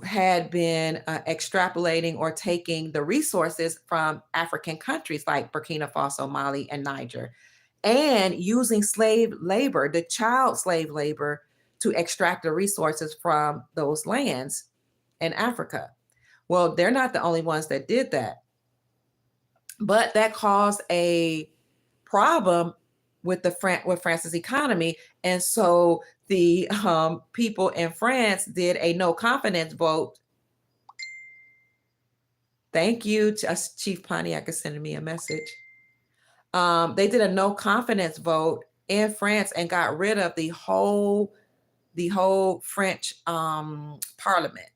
had been extrapolating or taking the resources from African countries like Burkina Faso, Mali, and Niger, and using slave labor, the child slave labor, to extract the resources from those lands in Africa. Well, they're not the only ones that did that, but that caused a problem with France's economy. And so the people in France did a no confidence vote. Thank you to Chief Pontiac is sending me a message. They did a no confidence vote in France and got rid of the whole French parliament.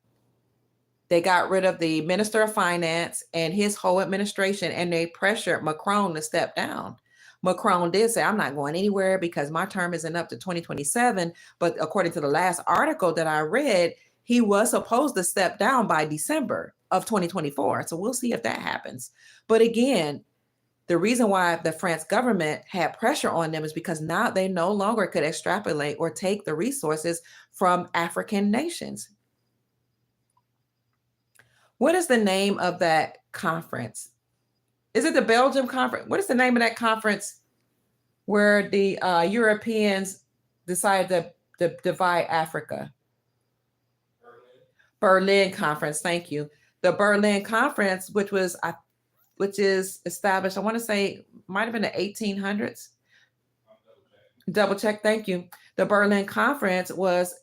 They got rid of the Minister of Finance and his whole administration, and they pressured Macron to step down. Macron did say, I'm not going anywhere because my term isn't up to 2027. But according to the last article that I read, he was supposed to step down by December of 2024. So we'll see if that happens. But again, the reason why the France government had pressure on them is because now they no longer could extrapolate or take the resources from African nations. What is the name of that conference? Is it the Belgium conference? What is the name of that conference where the Europeans decided to divide Africa? Berlin Conference. Thank you. The Berlin Conference, which is established, I want to say, might have been the 1800s. Double check. Thank you. The Berlin Conference was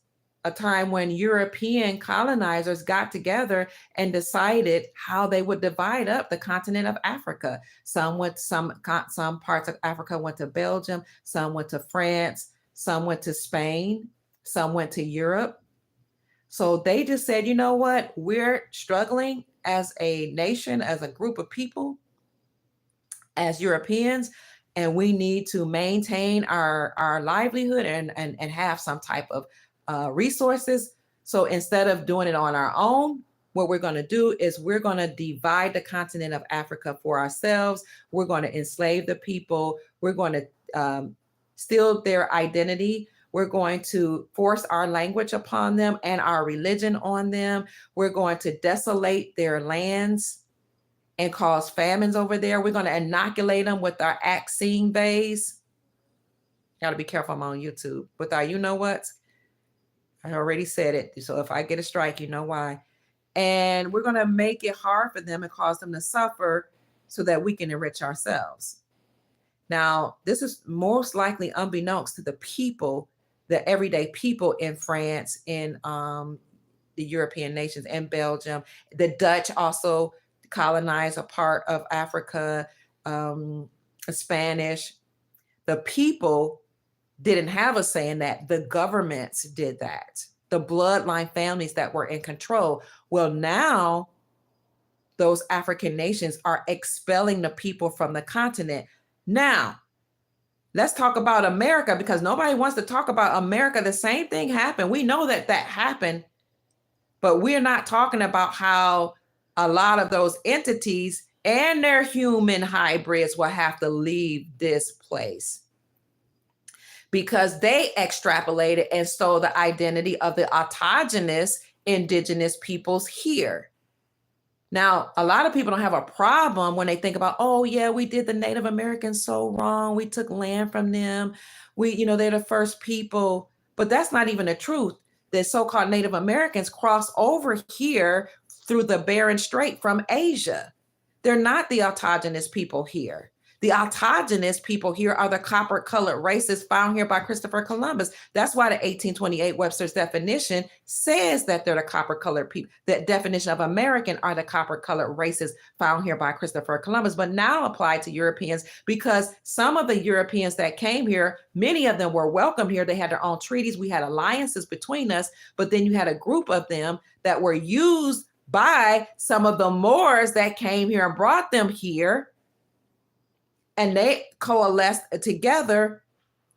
a time when European colonizers got together and decided how they would divide up the continent of Africa. Some parts of Africa went to Belgium, some went to France, some went to Spain, some went to Europe. So they just said, you know what? We're struggling as a nation, as a group of people, as Europeans, and we need to maintain our livelihood and have some type of resources. So instead of doing it on our own, what we're going to do is we're going to divide the continent of Africa for ourselves. We're going to enslave the people. We're going to steal their identity. We're going to force our language upon them and our religion on them. We're going to desolate their lands and cause famines over there. We're going to inoculate them with our vaccine bays. Got to be careful, I'm on YouTube. With our you-know-whats. I already said it. So if I get a strike, you know why. And we're going to make it hard for them and cause them to suffer so that we can enrich ourselves. Now, this is most likely unbeknownst to the people, the everyday people in France, in the European nations, and Belgium. The Dutch also colonized a part of Africa, Spanish. The people didn't have a say in that. The governments did that. The bloodline families that were in control. Well, now those African nations are expelling the people from the continent. Now, let's talk about America, because nobody wants to talk about America. The same thing happened. We know that happened, but we're not talking about how a lot of those entities and their human hybrids will have to leave this place because they extrapolated and stole the identity of the autogenous indigenous peoples here. Now, a lot of people don't have a problem when they think about, oh yeah, we did the Native Americans so wrong. We took land from them. They're the first people, but that's not even the truth. The so-called Native Americans crossed over here through the Bering Strait from Asia. They're not the autogenous people here. The autogenous people here are the copper-colored races found here by Christopher Columbus. That's why the 1828 Webster's definition says that they're the copper-colored people. The definition of American are the copper-colored races found here by Christopher Columbus, but now applied to Europeans because some of the Europeans that came here, many of them were welcome here. They had their own treaties. We had alliances between us, but then you had a group of them that were used by some of the Moors that came here and brought them here. And they coalesced together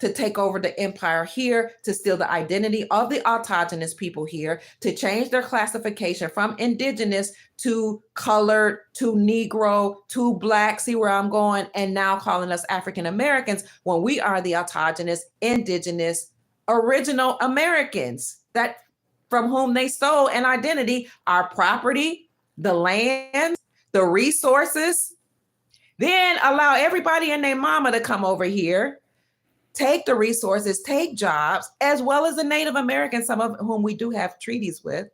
to take over the empire here, to steal the identity of the autogenous people here, to change their classification from indigenous to colored, to Negro, to Black, see where I'm going, and now calling us African Americans when we are the autogenous, indigenous, original Americans that from whom they stole an identity, our property, the land, the resources. Then allow everybody and their mama to come over here, take the resources, take jobs, as well as the Native Americans, some of whom we do have treaties with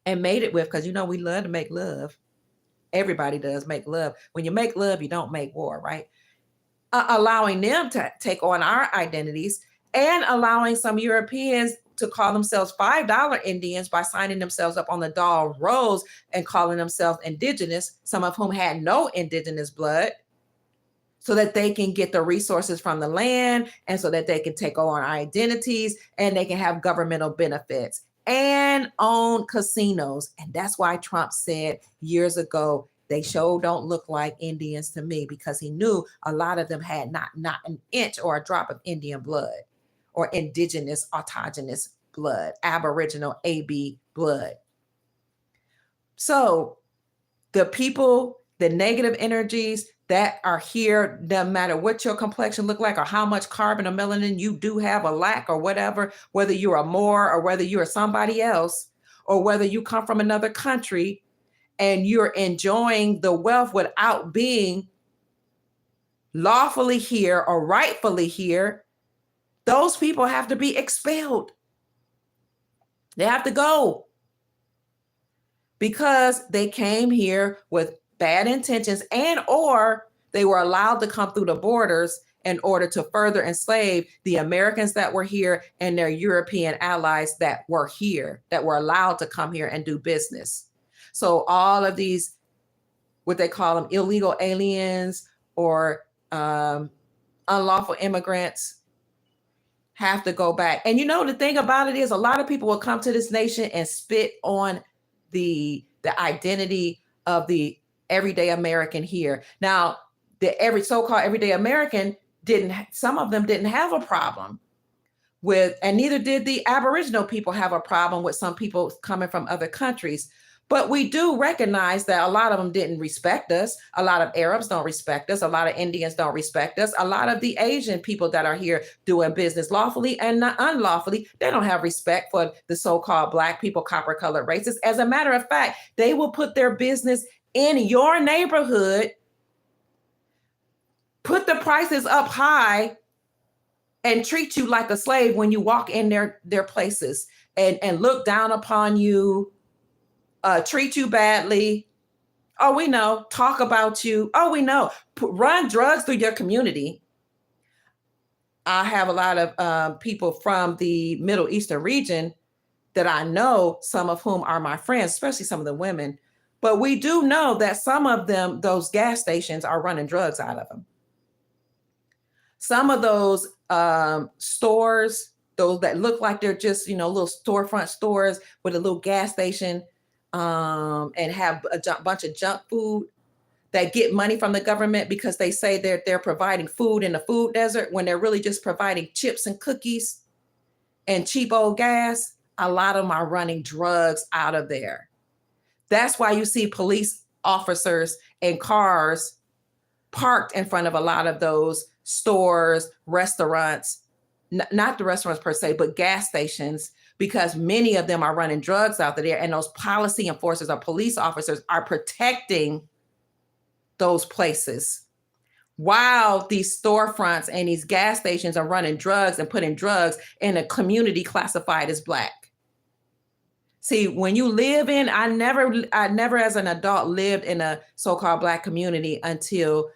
and made it with, because we love to make love. Everybody does make love. When you make love, you don't make war, right? Allowing them to take on our identities and allowing some Europeans to call themselves $5 Indians by signing themselves up on the Doll Rolls and calling themselves indigenous, some of whom had no indigenous blood, so that they can get the resources from the land and so that they can take on our identities and they can have governmental benefits and own casinos. And that's why Trump said years ago, they sure don't look like Indians to me, because he knew a lot of them had not an inch or a drop of Indian blood or indigenous autogenous blood, aboriginal AB blood. So the people, the negative energies that are here, no matter what your complexion look like or how much carbon or melanin you do have or lack or whatever, whether you're a Moor or whether you're somebody else, or whether you come from another country and you're enjoying the wealth without being lawfully here or rightfully here, those people have to be expelled. They have to go because they came here with bad intentions and or they were allowed to come through the borders in order to further enslave the Americans that were here and their European allies that were here, that were allowed to come here and do business. So all of these, what they call them, illegal aliens or unlawful immigrants, have to go back. And the thing about it is a lot of people will come to this nation and spit on the identity of the everyday American here. Now, every so-called everyday American some of them didn't have a problem with, and neither did the Aboriginal people have a problem with some people coming from other countries. But we do recognize that a lot of them didn't respect us. A lot of Arabs don't respect us. A lot of Indians don't respect us. A lot of the Asian people that are here doing business lawfully and not unlawfully, they don't have respect for the so-called Black people, copper-colored races. As a matter of fact, they will put their business in your neighborhood, put the prices up high, and treat you like a slave when you walk in their places and look down upon you, treat you badly. Oh, we know. Talk about you. Oh, we know. Run drugs through your community. I have a lot of people from the Middle Eastern region that I know, some of whom are my friends, especially some of the women. But we do know that some of them, those gas stations, are running drugs out of them. Some of those stores, those that look like they're just, little storefront stores with a little gas station, and have a bunch of junk food that get money from the government because they say they're providing food in the food desert when they're really just providing chips and cookies and cheap old gas. A lot of them are running drugs out of there. That's why you see police officers and cars parked in front of a lot of those stores, restaurants, not the restaurants per se, but gas stations, because many of them are running drugs out there. And those policy enforcers or police officers are protecting those places, while these storefronts and these gas stations are running drugs and putting drugs in a community classified as Black. See, when you live in, I never as an adult lived in a so-called Black community until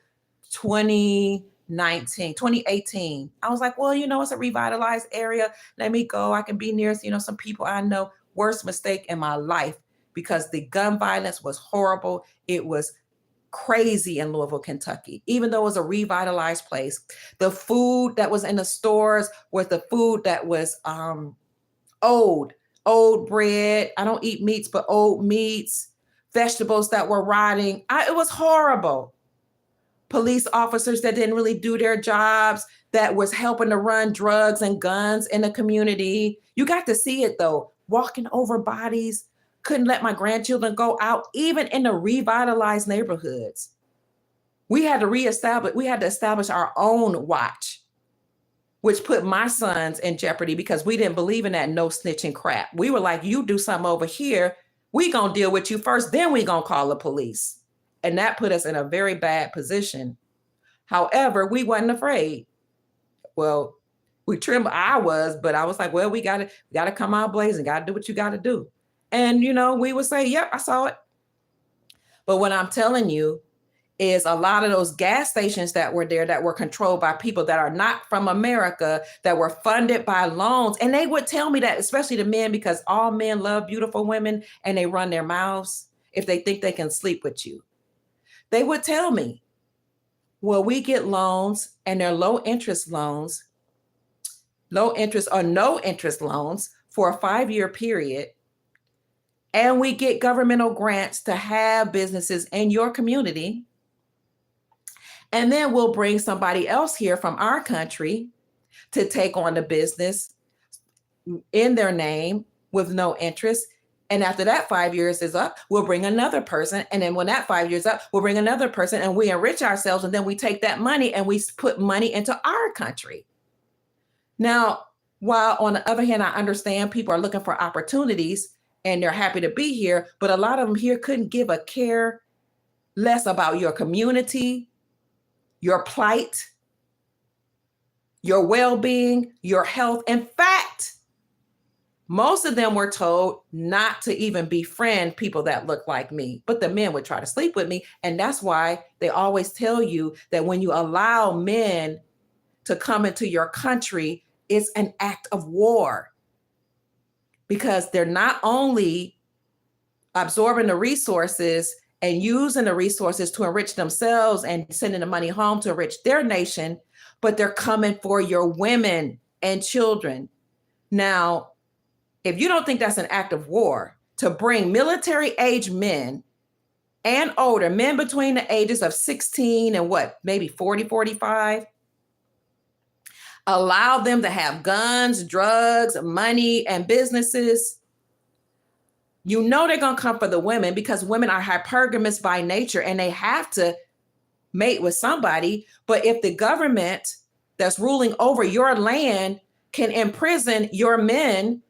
2018. I was like, well, it's a revitalized area. Let me go. I can be near, some people I know. Worst mistake in my life, because the gun violence was horrible. It was crazy in Louisville, Kentucky. Even though it was a revitalized place, the food that was in the stores was the food that was old bread. I don't eat meats, but old meats, vegetables that were rotting. It was horrible. Police officers that didn't really do their jobs, that was helping to run drugs and guns in the community. You got to see it though, walking over bodies. Couldn't let my grandchildren go out, even in the revitalized neighborhoods. We had to establish our own watch, which put my sons in jeopardy because we didn't believe in that no snitching crap. We were like, you do something over here, we gonna deal with you first, then we gonna call the police. And that put us in a very bad position. However, we wasn't afraid. Well, we trembled. I was like, well, we gotta come out blazing, gotta do what you gotta do. And, we would say, yep, I saw it. But what I'm telling you is a lot of those gas stations that were there that were controlled by people that are not from America, that were funded by loans. And they would tell me that, especially the men, because all men love beautiful women and they run their mouths if they think they can sleep with you. They would tell me, well, we get loans and they're low interest or no interest loans for a 5-year period. And we get governmental grants to have businesses in your community. And then we'll bring somebody else here from our country to take on the business in their name with no interest. And after that 5 years is up, we'll bring another person. And then when that 5 years up, we'll bring another person and we enrich ourselves. And then we take that money and we put money into our country. Now, while on the other hand, I understand people are looking for opportunities and they're happy to be here, but a lot of them here couldn't give a care less about your community, your plight, your well-being, your health. In fact, most of them were told not to even befriend people that look like me, but the men would try to sleep with me. And that's why they always tell you that when you allow men to come into your country, it's an act of war. Because they're not only absorbing the resources and using the resources to enrich themselves and sending the money home to enrich their nation, but they're coming for your women and children. Now, if you don't think that's an act of war, to bring military age men and older, men between the ages of 16 and maybe 40, 45, allow them to have guns, drugs, money, and businesses, they're going to come for the women because women are hypergamous by nature and they have to mate with somebody. But if the government that's ruling over your land can imprison your men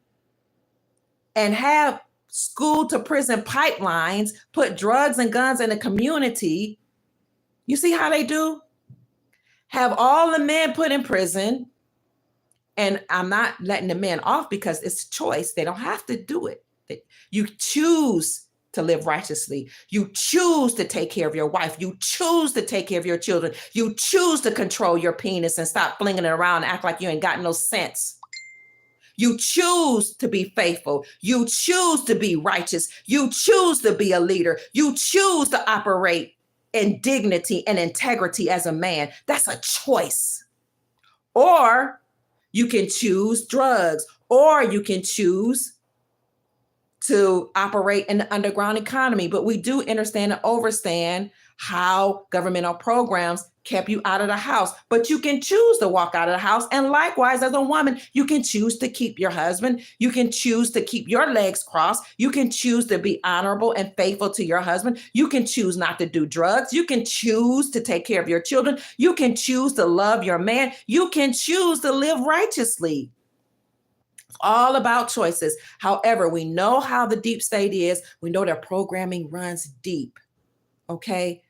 and have school to prison pipelines, put drugs and guns in the community, you see how they do? Have all the men put in prison. And I'm not letting the men off because it's a choice. They don't have to do it. You choose to live righteously. You choose to take care of your wife. You choose to take care of your children. You choose to control your penis and stop flinging it around and act like you ain't got no sense. You choose to be faithful. You choose to be righteous. You choose to be a leader. You choose to operate in dignity and integrity as a man. That's a choice. Or you can choose drugs, or you can choose to operate in the underground economy. But we do understand and overstand how governmental programs kept you out of the house, but you can choose to walk out of the house. And likewise, as a woman, you can choose to keep your husband. You can choose to keep your legs crossed. You can choose to be honorable and faithful to your husband. You can choose not to do drugs. You can choose to take care of your children. You can choose to love your man. You can choose to live righteously. It's all about choices. However, we know how the deep state is. We know their programming runs deep. Okay.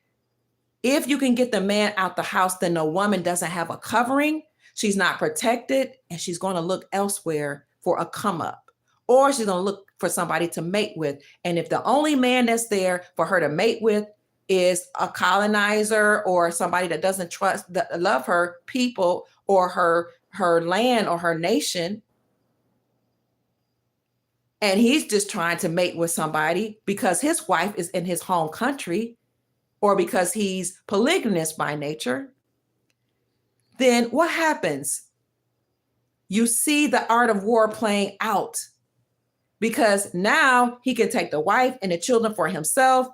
If you can get the man out the house, then the woman doesn't have a covering. She's not protected, and she's going to look elsewhere for a come up, or she's going to look for somebody to mate with. And if the only man that's there for her to mate with is a colonizer or somebody that doesn't love her people or her land or her nation, and he's just trying to mate with somebody because his wife is in his home country, or because he's polygamous by nature, then what happens? You see the art of war playing out, because now he can take the wife and the children for himself.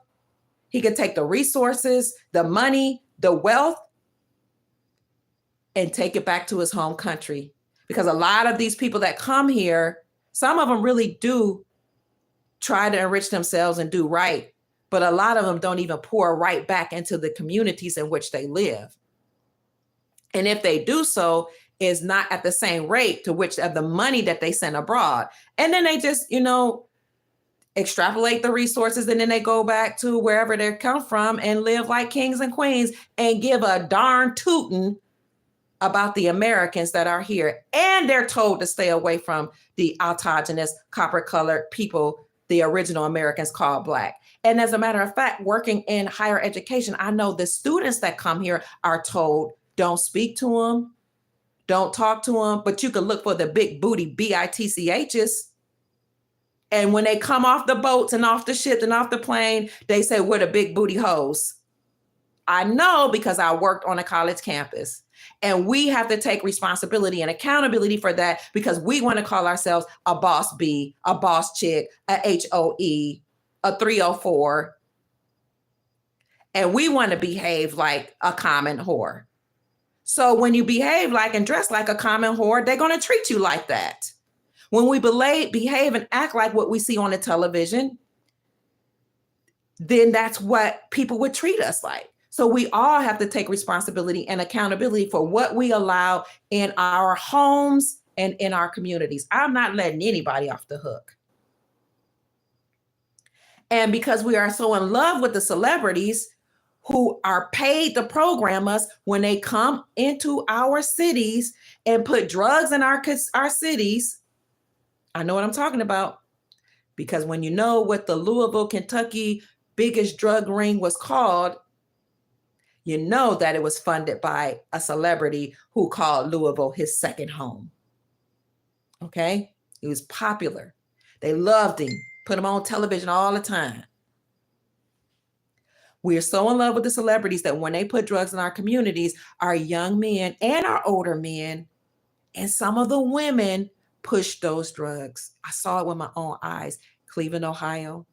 He can take the resources, the money, the wealth, and take it back to his home country. Because a lot of these people that come here, some of them really do try to enrich themselves and do right. But a lot of them don't even pour right back into the communities in which they live. And if they do so, is not at the same rate to which of the money that they send abroad. And then they just, extrapolate the resources, and then they go back to wherever they come from and live like kings and queens and give a darn tootin' about the Americans that are here. And they're told to stay away from the autogenous copper-colored people, the original Americans called Black. And as a matter of fact, working in higher education, I know the students that come here are told, don't speak to them, don't talk to them, but you can look for the big booty BITCHs. And when they come off the boats and off the ships and off the plane, they say, we're the big booty hoes. I know, because I worked on a college campus. And we have to take responsibility and accountability for that, because we want to call ourselves a boss B, a boss chick, a HOE, a 304. And we want to behave like a common whore. So when you behave like and dress like a common whore, they're going to treat you like that. When we behave and act like what we see on the television, then that's what people would treat us like. So we all have to take responsibility and accountability for what we allow in our homes and in our communities. I'm not letting anybody off the hook. And because we are so in love with the celebrities who are paid to program us, when they come into our cities and put drugs in our cities, I know what I'm talking about. Because when you know what the Louisville, Kentucky biggest drug ring was called, you know that it was funded by a celebrity who called Louisville his second home. Okay? He was popular. They loved him, put him on television all the time. We're so in love with the celebrities that when they put drugs in our communities, our young men and our older men and some of the women push those drugs. I saw it with my own eyes. Cleveland, Ohio.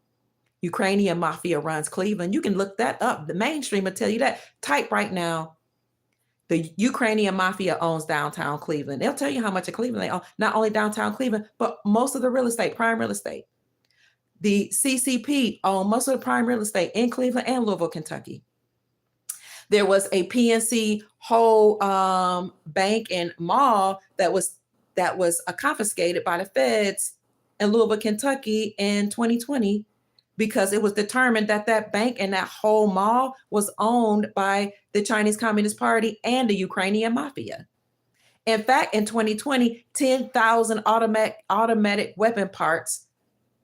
Ukrainian mafia runs Cleveland. You can look that up. The mainstream will tell you that. Type right now, the Ukrainian mafia owns downtown Cleveland. They'll tell you how much of Cleveland they own. Not only downtown Cleveland, but most of the real estate, prime real estate. The CCP own most of the prime real estate in Cleveland and Louisville, Kentucky. There was a PNC whole bank and mall that was confiscated by the feds in Louisville, Kentucky in 2020, because it was determined that that bank and that whole mall was owned by the Chinese Communist Party and the Ukrainian mafia. In fact, in 2020, 10,000 automatic weapon parts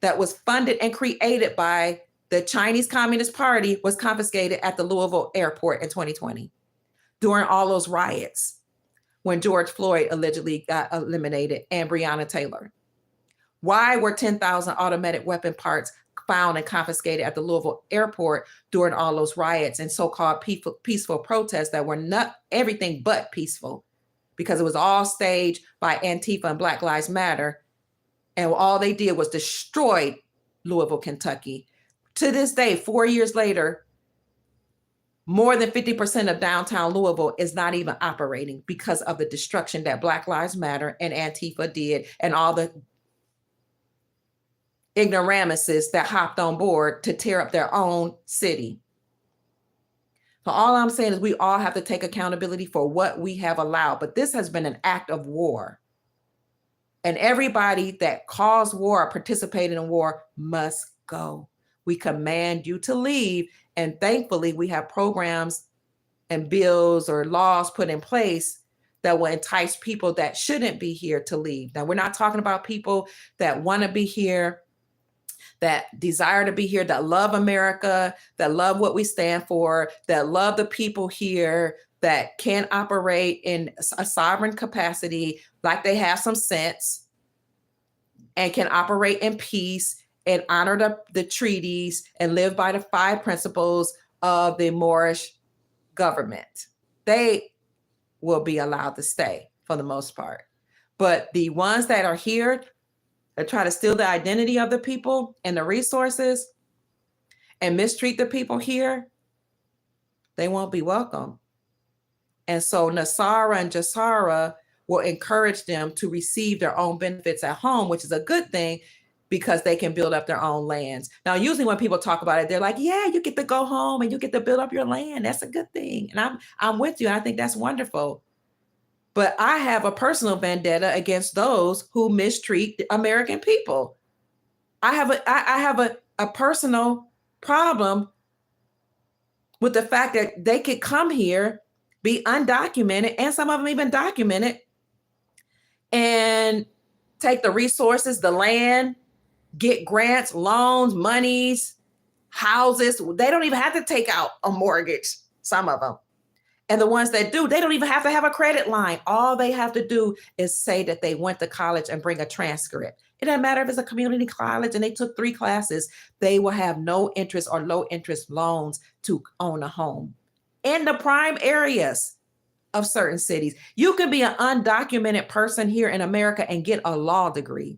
that was funded and created by the Chinese Communist Party was confiscated at the Louisville airport in 2020 during all those riots when George Floyd allegedly got eliminated and Breonna Taylor. Why were 10,000 automatic weapon parts found and confiscated at the Louisville airport during all those riots and so-called peaceful protests that were not everything but peaceful, because it was all staged by Antifa and Black Lives Matter. And all they did was destroy Louisville, Kentucky. To this day, 4 years later, more than 50% of downtown Louisville is not even operating because of the destruction that Black Lives Matter and Antifa did and all the ignoramuses that hopped on board to tear up their own city. So all I'm saying is we all have to take accountability for what we have allowed. But this has been an act of war. And everybody that caused war or participated in war must go. We command you to leave. And thankfully, we have programs and bills or laws put in place that will entice people that shouldn't be here to leave. Now, we're not talking about people that want to be here, that desire to be here, that love America, that love what we stand for, that love the people here, that can operate in a sovereign capacity, like they have some sense, and can operate in peace and honor the treaties and live by the 5 principles of the Moorish government. They will be allowed to stay for the most part. But the ones that are here that try to steal the identity of the people and the resources and mistreat the people here, they won't be welcome. And so Nasara and Jasara will encourage them to receive their own benefits at home, which is a good thing because they can build up their own lands. Now, usually when people talk about it, they're like, yeah, you get to go home and you get to build up your land. That's a good thing. And I'm with you. I think that's wonderful. But I have a personal vendetta against those who mistreat the American people. I have a personal problem with the fact that they could come here, be undocumented, and some of them even documented, and take the resources, the land, get grants, loans, monies, houses. They don't even have to take out a mortgage, some of them. And the ones that do, they don't even have to have a credit line. All they have to do is say that they went to college and bring a transcript. It doesn't matter if it's a community college and they took 3 classes, they will have no interest or low interest loans to own a home in the prime areas of certain cities. You can be an undocumented person here in America and get a law degree.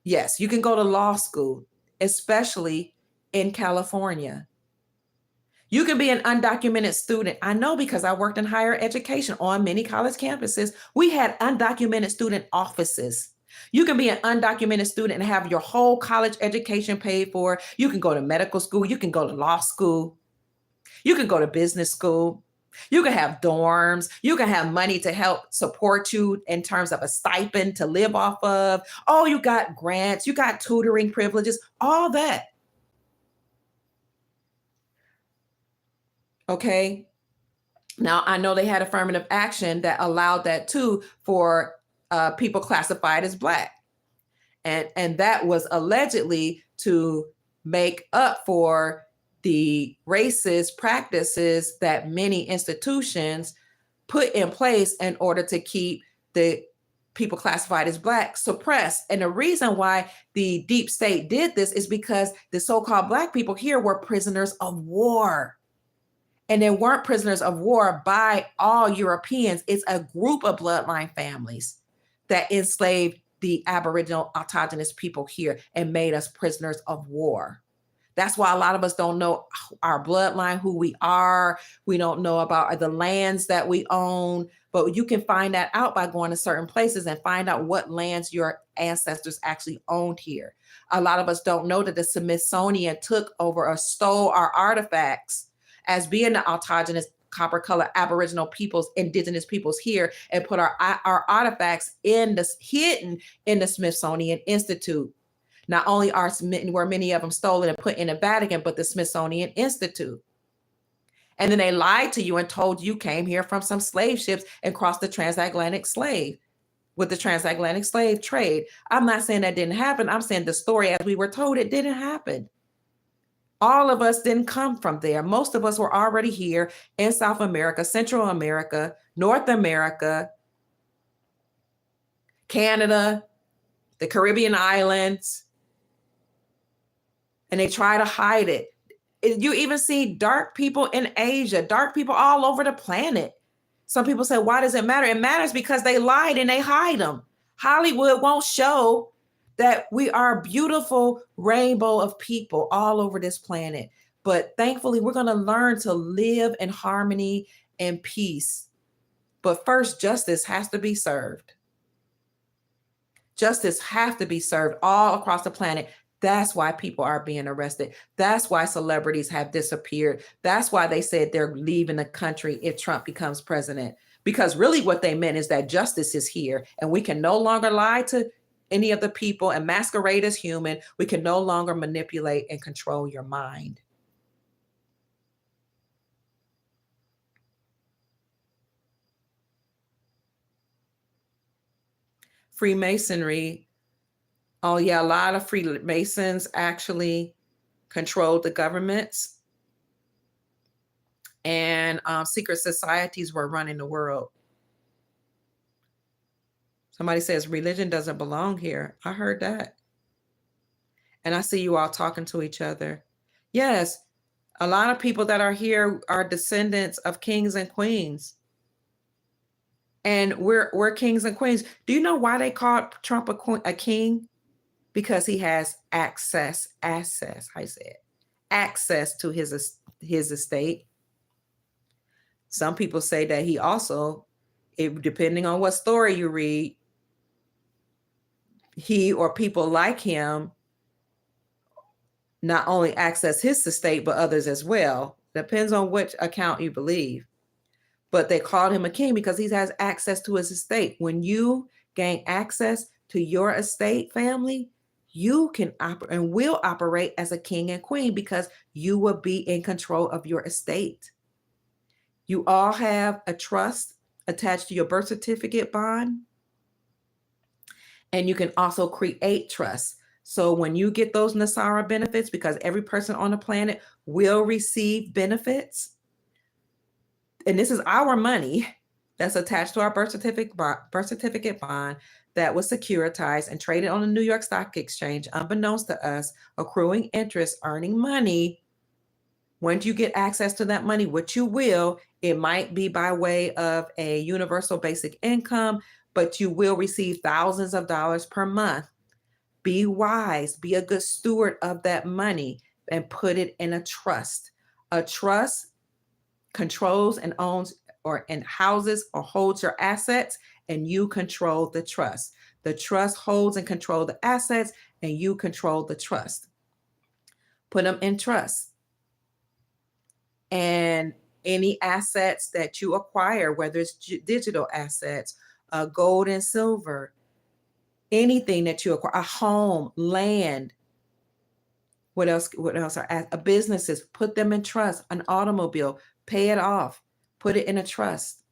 Yes, you can go to law school, especially in California. You can be an undocumented student. I know because I worked in higher education on many college campuses. We had undocumented student offices. You can be an undocumented student and have your whole college education paid for. You can go to medical school. You can go to law school. You can go to business school. You can have dorms. You can have money to help support you in terms of a stipend to live off of. Oh, you got grants. You got tutoring privileges, all that. Okay. Now, I know they had affirmative action that allowed that too for people classified as Black. And that was allegedly to make up for the racist practices that many institutions put in place in order to keep the people classified as Black suppressed. And the reason why the deep state did this is because the so-called Black people here were prisoners of war. And they weren't prisoners of war by all Europeans. It's a group of bloodline families that enslaved the Aboriginal autochthonous people here and made us prisoners of war. That's why a lot of us don't know our bloodline, who we are. We don't know about the lands that we own, but you can find that out by going to certain places and find out what lands your ancestors actually owned here. A lot of us don't know that the Smithsonian took over or stole our artifacts as being the autochthonous copper color Aboriginal peoples, indigenous peoples here, and put our artifacts hidden in the Smithsonian Institute. Not only were many of them stolen and put in the Vatican, but the Smithsonian Institute. And then they lied to you and told you came here from some slave ships and crossed the transatlantic slave trade. I'm not saying that didn't happen. I'm saying the story as we were told, it didn't happen. All of us didn't come from there. Most of us were already here in South America, Central America, North America, Canada, the Caribbean islands, and they try to hide it. You even see dark people in Asia, dark people all over the planet. Some people say, why does it matter? It matters because they lied and they hide them. Hollywood won't show that we are a beautiful rainbow of people all over this planet. But thankfully, we're going to learn to live in harmony and peace. But first, justice has to be served. Justice has to be served all across the planet. That's why people are being arrested. That's why celebrities have disappeared. That's why they said they're leaving the country if Trump becomes president. Because really what they meant is that justice is here and we can no longer lie to any of the people and masquerade as human. We can no longer manipulate and control your mind. Freemasonry. Oh yeah, a lot of Freemasons actually controlled the governments, and secret societies were running the world. Somebody says religion doesn't belong here. I heard that. And I see you all talking to each other. Yes, a lot of people that are here are descendants of kings and queens. And we're kings and queens. Do you know why they called Trump a king? Because he has access, how you say it? Access to his estate. Some people say that he also, depending on what story you read, he or people like him not only access his estate, but others as well. Depends on which account you believe. But they called him a king because he has access to his estate. When you gain access to your estate, family, you can operate and will operate as a king and queen because you will be in control of your estate. You all have a trust attached to your birth certificate bond. And you can also create trust. So when you get those Nasara benefits, because every person on the planet will receive benefits, and this is our money that's attached to our birth certificate bond that was securitized and traded on the New York Stock Exchange, unbeknownst to us, accruing interest, earning money. Once you get access to that money, which you will, it might be by way of a universal basic income, but you will receive thousands of dollars per month. Be wise, be a good steward of that money and put it in a trust. A trust controls and owns and houses or holds your assets, and you control the trust. The trust holds and controls the assets, and you control the trust. Put them in trust. And any assets that you acquire, whether it's digital assets, gold and silver, anything that you acquire, a home, land, what else are businesses, put them in trust, an automobile, pay it off, put it in a trust.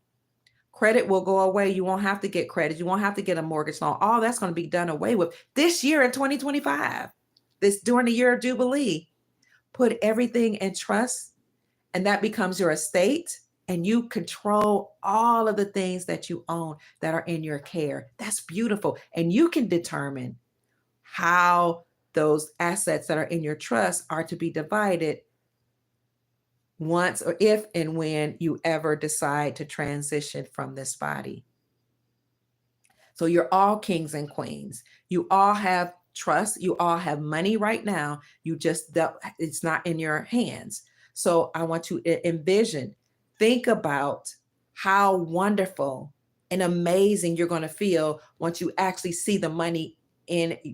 Credit will go away. You won't have to get credit. You won't have to get a mortgage loan. All that's going to be done away with this year in 2025, during the year of Jubilee. Put everything in trust, and that becomes your estate, and you control all of the things that you own that are in your care. That's beautiful. And you can determine how those assets that are in your trust are to be divided once or if and when you ever decide to transition from this body. So you're all kings and queens. You all have trust. You all have money right now. It's not in your hands. So I want you to envision, think about how wonderful and amazing you're going to feel once you actually see the money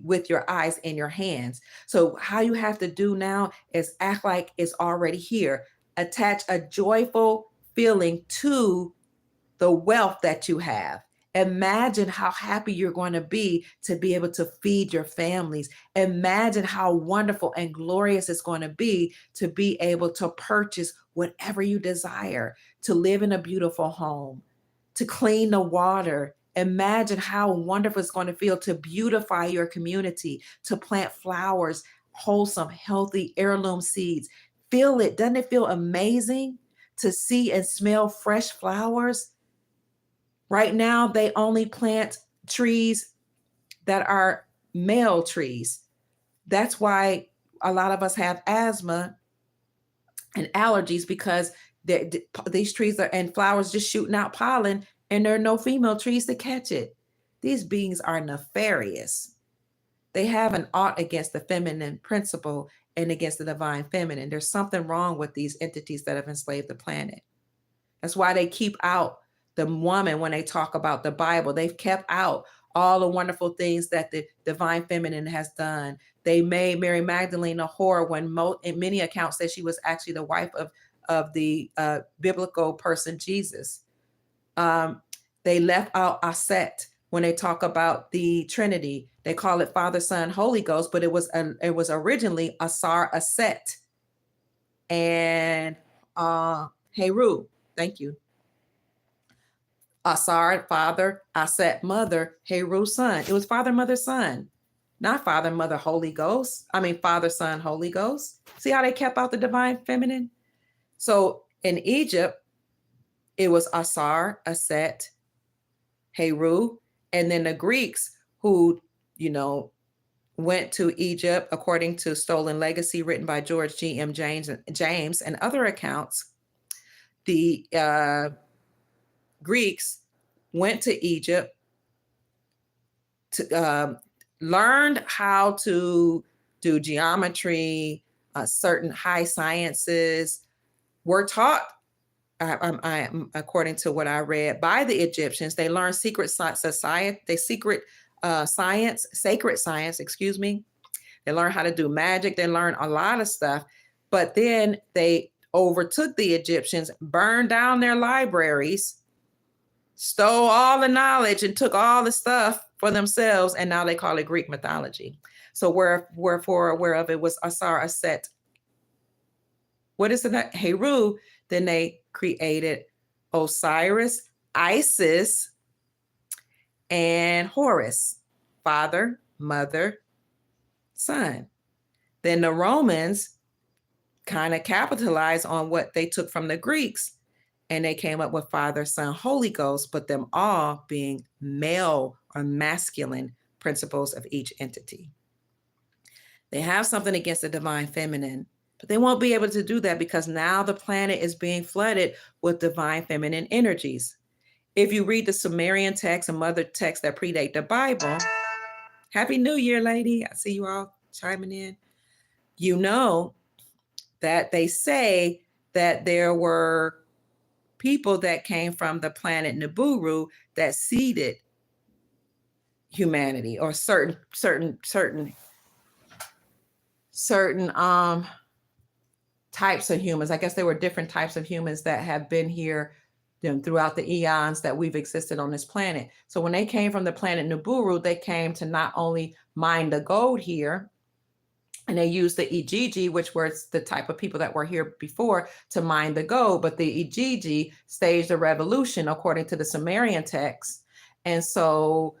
with your eyes in your hands. So how you have to do now is act like it's already here. Attach a joyful feeling to the wealth that you have. Imagine how happy you're going to be able to feed your families. Imagine how wonderful and glorious it's going to be able to purchase whatever you desire, to live in a beautiful home, to clean the water. Imagine how wonderful it's going to feel to beautify your community, to plant flowers, wholesome, healthy heirloom seeds. Feel it. Doesn't it feel amazing to see and smell fresh flowers? Right now, they only plant trees that are male trees. That's why a lot of us have asthma and allergies, because these trees and flowers just shooting out pollen, and there are no female trees to catch it. These beings are nefarious. they have an ought against the feminine principle and against the divine feminine. There's something wrong with these entities that have enslaved the planet. That's why they keep out the woman when they talk about the Bible. They've kept out all the wonderful things that the divine feminine has done. They made Mary Magdalene a whore when in many accounts say she was actually the wife of the biblical person Jesus. They left out Aset when they talk about the Trinity. They call it Father, Son, Holy Ghost, but it was originally Asar, Aset, and Heru. Thank you. Asar, father, Aset, mother, Heru, son. It was father, mother, son, not father, mother, Holy Ghost. I mean, Father, Son, Holy Ghost. See how they kept out the divine feminine? So in Egypt, it was Asar, Aset, Heru, and then the Greeks who, went to Egypt, according to Stolen Legacy, written by George G.M. James and other accounts. The Greeks went to Egypt, to learned how to do geometry, certain high sciences, were taught, according to what I read, by the Egyptians. They learned sacred science, excuse me. They learned how to do magic. They learned a lot of stuff, but then they overtook the Egyptians, burned down their libraries, stole all the knowledge and took all the stuff for themselves. And now they call it Greek mythology. So wherefore, whereof it was Asar, Aset. What is it? Heru. Then they created Osiris, Isis, and Horus, father, mother, son. Then the Romans kind of capitalized on what they took from the Greeks, and they came up with Father, Son, Holy Ghost, but them all being male or masculine principles of each entity. They have something against the divine feminine, but they won't be able to do that because now the planet is being flooded with divine feminine energies. If you read the Sumerian texts and other texts that predate the Bible, Happy New Year, lady. I see you all chiming in. You know that they say that there were people that came from the planet Nibiru that seeded humanity, or certain types of humans. I guess there were different types of humans that have been here throughout the eons that we've existed on this planet. So when they came from the planet Nibiru, they came to not only mine the gold here, and they used the Ijiji, which was the type of people that were here before, to mine the gold, but the Ijiji staged a revolution according to the Sumerian text. And so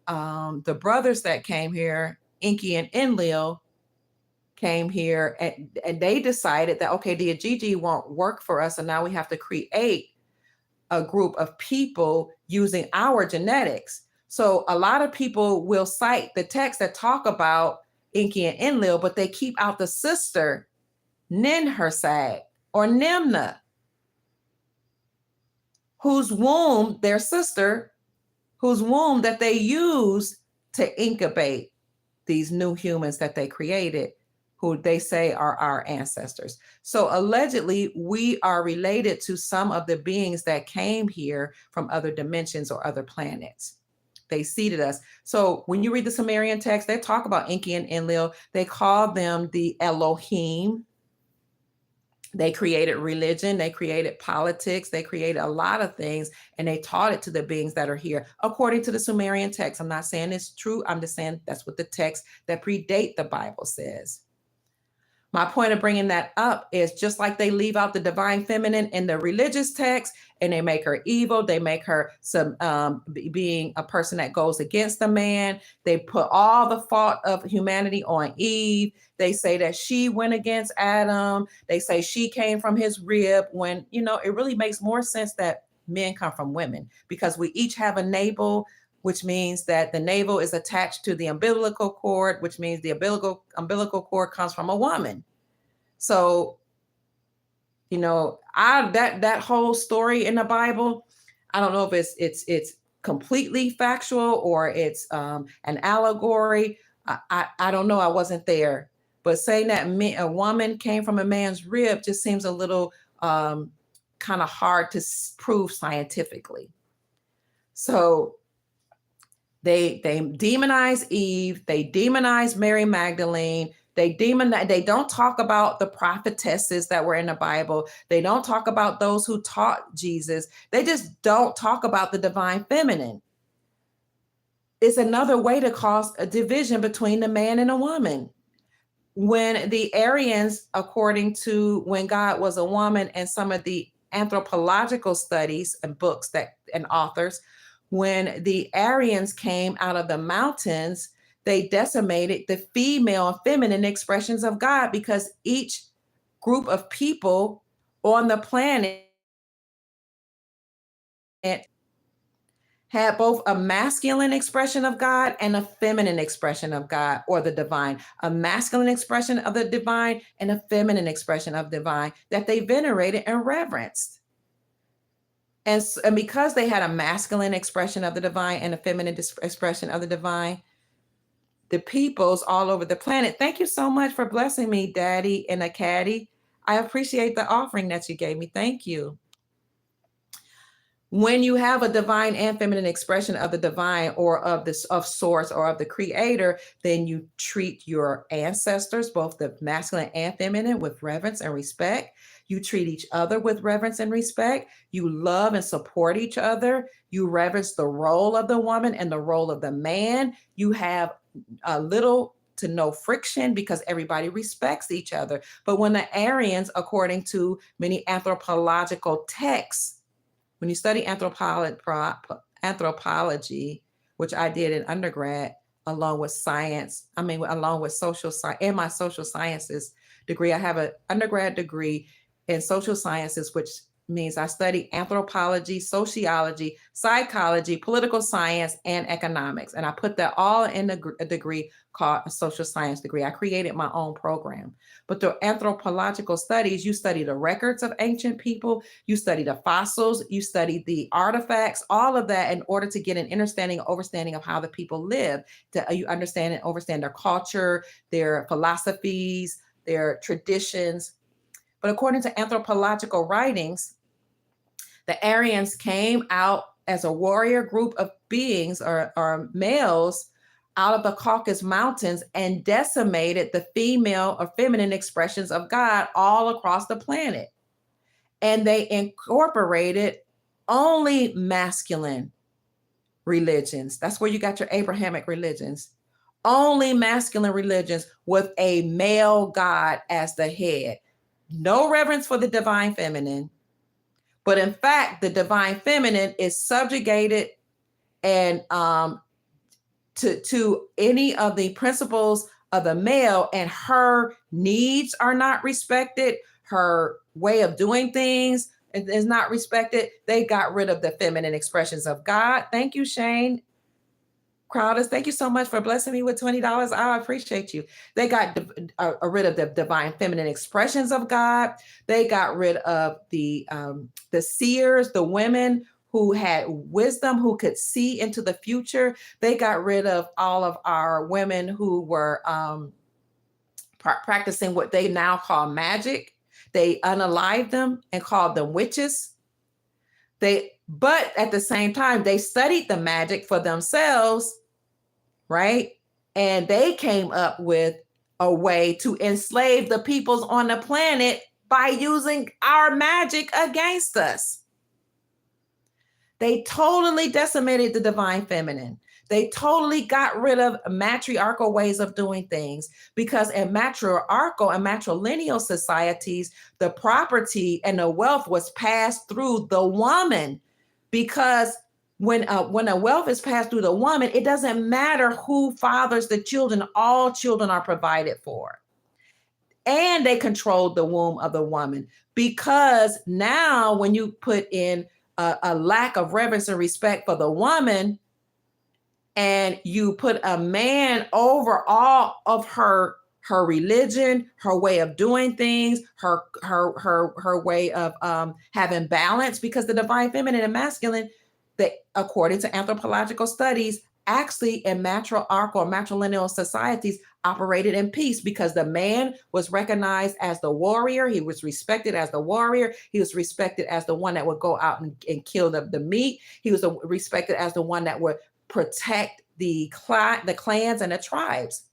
the brothers that came here, Enki and Enlil, came here, and they decided that, okay, the Ijiji won't work for us, and now we have to create a group of people using our genetics. So a lot of people will cite the texts that talk about Enki and Enlil, but they keep out the sister Ninhursag or Nimna, whose womb, their sister, whose womb that they use to incubate these new humans that they created, who they say are our ancestors. So allegedly, we are related to some of the beings that came here from other dimensions or other planets. They seeded us. So when you read the Sumerian text, they talk about Enki and Enlil. They call them the Elohim. They created religion. They created politics. They created a lot of things, and they taught it to the beings that are here, according to the Sumerian text. I'm not saying it's true. I'm just saying that's what the text that predate the Bible says. My point of bringing that up is just like they leave out the divine feminine in the religious text and they make her evil, they make her being a person that goes against the man. They put all the fault of humanity on Eve. They say that she went against Adam. They say she came from his rib, when, it really makes more sense that men come from women, because we each have a navel, which means that the navel is attached to the umbilical cord, which means the umbilical cord comes from a woman. So, that whole story in the Bible, I don't know if it's completely factual or it's an allegory, I don't know. I wasn't there. But saying that a woman came from a man's rib just seems a little kind of hard to prove scientifically. So they demonize Eve. They demonize Mary Magdalene. They don't talk about the prophetesses that were in the Bible. They don't talk about those who taught Jesus. They just don't talk about the divine feminine. It's another way to cause a division between the man and a woman. When the Aryans, according to when God was a woman, and some of the anthropological studies and books and authors, when the Aryans came out of the mountains, they decimated the female and feminine expressions of God, because each group of people on the planet had both a masculine expression of God and a feminine expression of God or the divine, a masculine expression of the divine and a feminine expression of divine that they venerated and reverenced. And because they had a masculine expression of the divine and a feminine expression of the divine, the peoples all over the planet. Thank you so much for blessing me, Daddy and a Caddy. I appreciate the offering that you gave me. Thank you. When you have a divine and feminine expression of the divine or of source or of the creator, then you treat your ancestors, both the masculine and feminine, with reverence and respect. You treat each other with reverence and respect. You love and support each other. You reverence the role of the woman and the role of the man. You have a little to no friction because everybody respects each other. But when the Aryans, according to many anthropological texts, when you study anthropology, which I did in undergrad, along with social science, in my social sciences degree, I have an undergrad degree in social sciences, which means I study anthropology, sociology, psychology, political science, and economics. And I put that all in a degree called a social science degree. I created my own program. But the anthropological studies, you study the records of ancient people, you study the fossils, you study the artifacts, all of that in order to get an understanding of how the people live. You understand and overstand their culture, their philosophies, their traditions. But according to anthropological writings, the Aryans came out as a warrior group of beings or males out of the Caucasus Mountains and decimated the female or feminine expressions of God all across the planet. And they incorporated only masculine religions. That's where you got your Abrahamic religions. Only masculine religions with a male God as the head. No reverence for the divine feminine. But in fact, the divine feminine is subjugated and to any of the principles of the male, and her needs are not respected. Her way of doing things is not respected. They got rid of the feminine expressions of God. Thank you, Shane Crowders. Thank you so much for blessing me with $20. I appreciate you. They got rid of the divine feminine expressions of God. They got rid of the seers, the women who had wisdom, who could see into the future. They got rid of all of our women who were practicing what they now call magic. They unalived them and called them witches. But at the same time, they studied the magic for themselves, right? And they came up with a way to enslave the peoples on the planet by using our magic against us. They totally decimated the divine feminine. They totally got rid of matriarchal ways of doing things, because in matriarchal and matrilineal societies, the property and the wealth was passed through the woman, because when a wealth is passed through the woman, it doesn't matter who fathers the children, all children are provided for. And they controlled the womb of the woman, because now when you put in a lack of reverence and respect for the woman, and you put a man over all of her religion, her way of doing things, her way of having balance, because the divine feminine and masculine, that according to anthropological studies, actually in matriarchal or matrilineal societies operated in peace because the man was recognized as the warrior. He was respected as the warrior. He was respected as the one that would go out and kill the meat. He was respected as the one that would protect the clans and the tribes.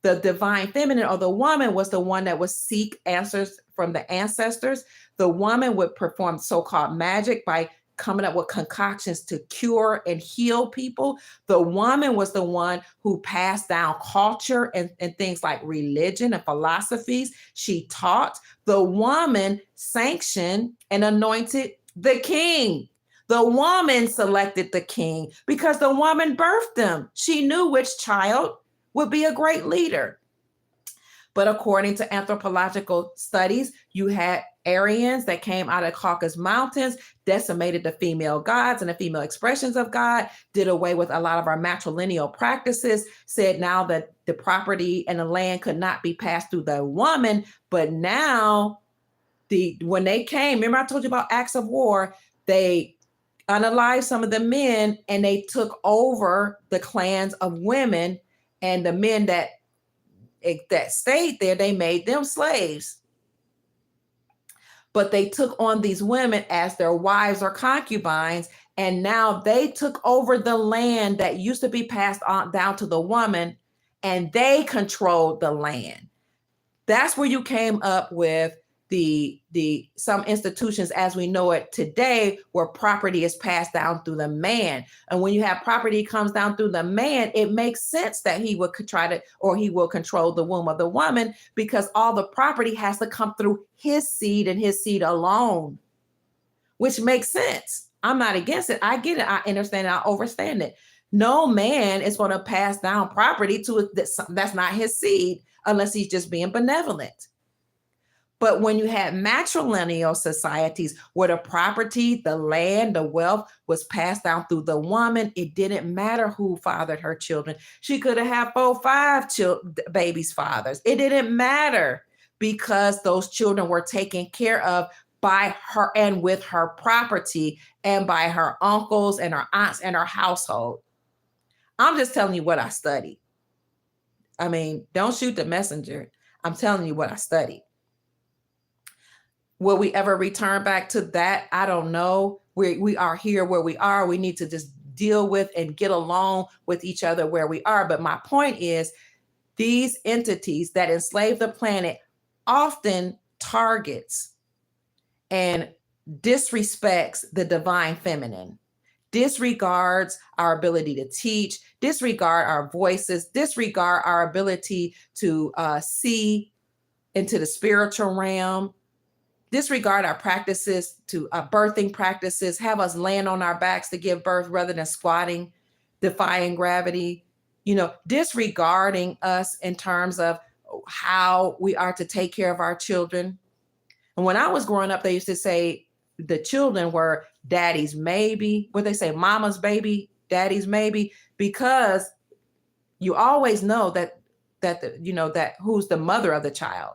The divine feminine or the woman was the one that would seek answers from the ancestors. The woman would perform so-called magic by coming up with concoctions to cure and heal people. The woman was the one who passed down culture and things like religion and philosophies. She taught. The woman sanctioned and anointed the king. The woman selected the king because the woman birthed them. She knew which child would be a great leader. But according to anthropological studies, you had Aryans that came out of Caucasus Mountains, decimated the female gods and the female expressions of God, did away with a lot of our matrilineal practices, said now that the property and the land could not be passed through the woman. But now, when they came, remember I told you about acts of war, they unalived some of the men and they took over the clans of women, and the men that stayed there, they made them slaves. But they took on these women as their wives or concubines, and now they took over the land that used to be passed on down to the woman, and they controlled the land. That's where you came up with some institutions as we know it today, where property is passed down through the man. And when you have property comes down through the man, it makes sense that he would he will control the womb of the woman, because all the property has to come through his seed and his seed alone, which makes sense. I'm not against it. I get it. I understand it. I understand it. No man is going to pass down property to that's not his seed unless he's just being benevolent. But when you had matrilineal societies where the property, the land, the wealth was passed down through the woman, it didn't matter who fathered her children. She could have had 4, 5 babies' fathers. It didn't matter, because those children were taken care of by her and with her property and by her uncles and her aunts and her household. I'm just telling you what I studied. I mean, don't shoot the messenger. I'm telling you what I studied. Will we ever return back to that? I don't know. We are here where we are. We need to just deal with and get along with each other where we are. But my point is, these entities that enslave the planet often targets and disrespects the divine feminine, disregards our ability to teach, disregard our voices, disregard our ability to see into the spiritual realm, disregard our practices to birthing practices, have us laying on our backs to give birth rather than squatting, defying gravity, disregarding us in terms of how we are to take care of our children. And when I was growing up, they used to say the children were daddy's maybe. What they say, mama's baby, daddy's maybe, because you always know that who's the mother of the child.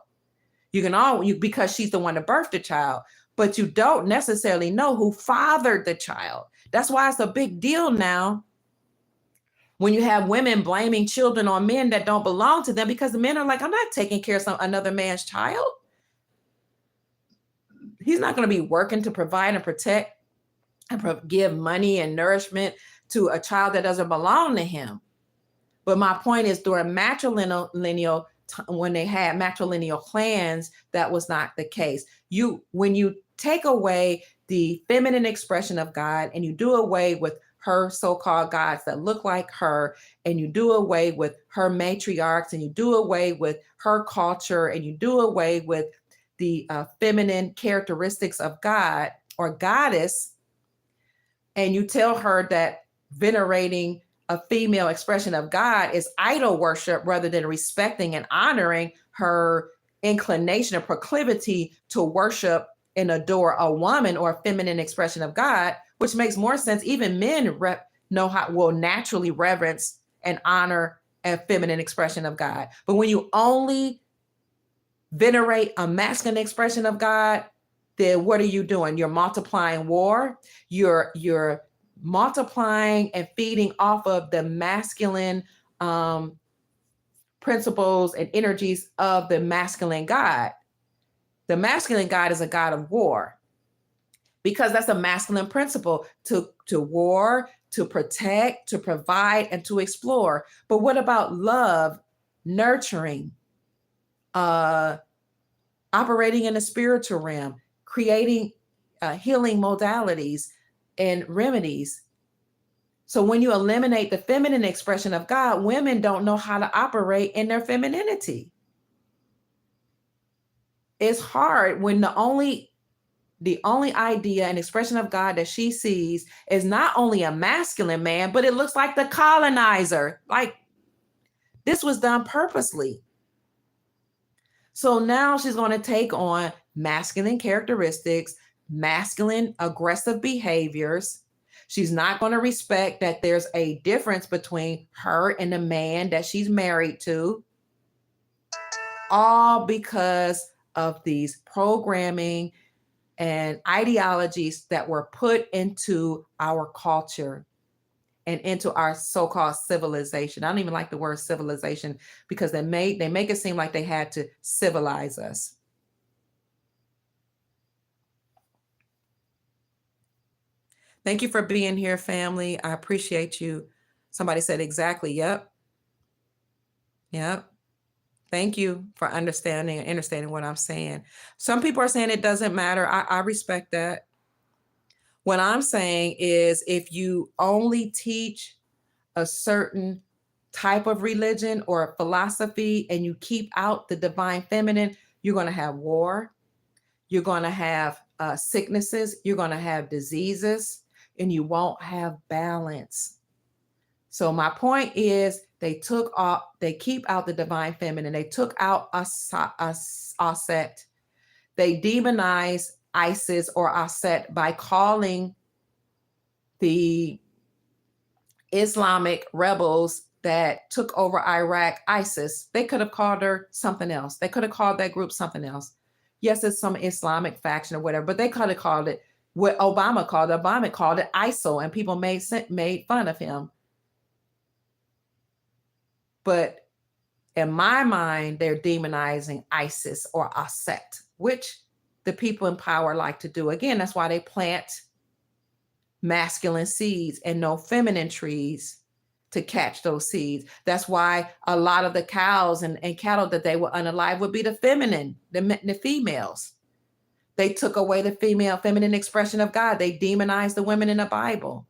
You can because she's the one that birthed the child, but you don't necessarily know who fathered the child. That's why it's a big deal now when you have women blaming children on men that don't belong to them, because the men are like, I'm not taking care of another man's child. He's not going to be working to provide and protect and give money and nourishment to a child that doesn't belong to him. But my point is, during matrilineal, when they had matrilineal clans, that was not the case. When you take away the feminine expression of God and you do away with her so-called gods that look like her, and you do away with her matriarchs, and you do away with her culture, and you do away with the feminine characteristics of God or goddess, and you tell her that venerating a female expression of God is idol worship rather than respecting and honoring her inclination or proclivity to worship and adore a woman or a feminine expression of God, which makes more sense. Even men will naturally reverence and honor a feminine expression of God. But when you only venerate a masculine expression of God, then what are you doing? You're multiplying war. You're multiplying and feeding off of the masculine principles and energies of the masculine God. The masculine God is a God of war, because that's a masculine principle, to war, to protect, to provide, and to explore. But what about love, nurturing, operating in the spiritual realm, creating healing modalities and remedies? So when you eliminate the feminine expression of God, women don't know how to operate in their femininity. It's hard when the only idea and expression of God that she sees is not only a masculine man, but it looks like the colonizer. Like, this was done purposely. So now she's going to take on masculine characteristics, masculine aggressive behaviors. She's not going to respect that there's a difference between her and the man that she's married to, all because of these programming and ideologies that were put into our culture and into our so-called civilization. I don't even like the word civilization, because they make it seem like they had to civilize us. Thank you for being here, family. I appreciate you. Somebody said exactly. Yep. Thank you for understanding what I'm saying. Some people are saying it doesn't matter. I respect that. What I'm saying is, if you only teach a certain type of religion or philosophy and you keep out the divine feminine, you're going to have war. You're going to have sicknesses. You're going to have diseases, and you won't have balance. So my point is, they keep out the divine feminine. They took out Aset. They demonize Isis or Aset by calling the Islamic rebels that took over Iraq ISIS. They could have called her something else. They could have called that group something else. Yes, it's some Islamic faction or whatever, but they could have called it what Obama called it. Obama called it ISIL, and people made fun of him. But in my mind, they're demonizing ISIS or Aset, which the people in power like to do. Again, that's why they plant masculine seeds and no feminine trees to catch those seeds. That's why a lot of the cows and cattle that they would unalive would be the feminine, the females. They took away the feminine expression of God. They demonized the women in the Bible.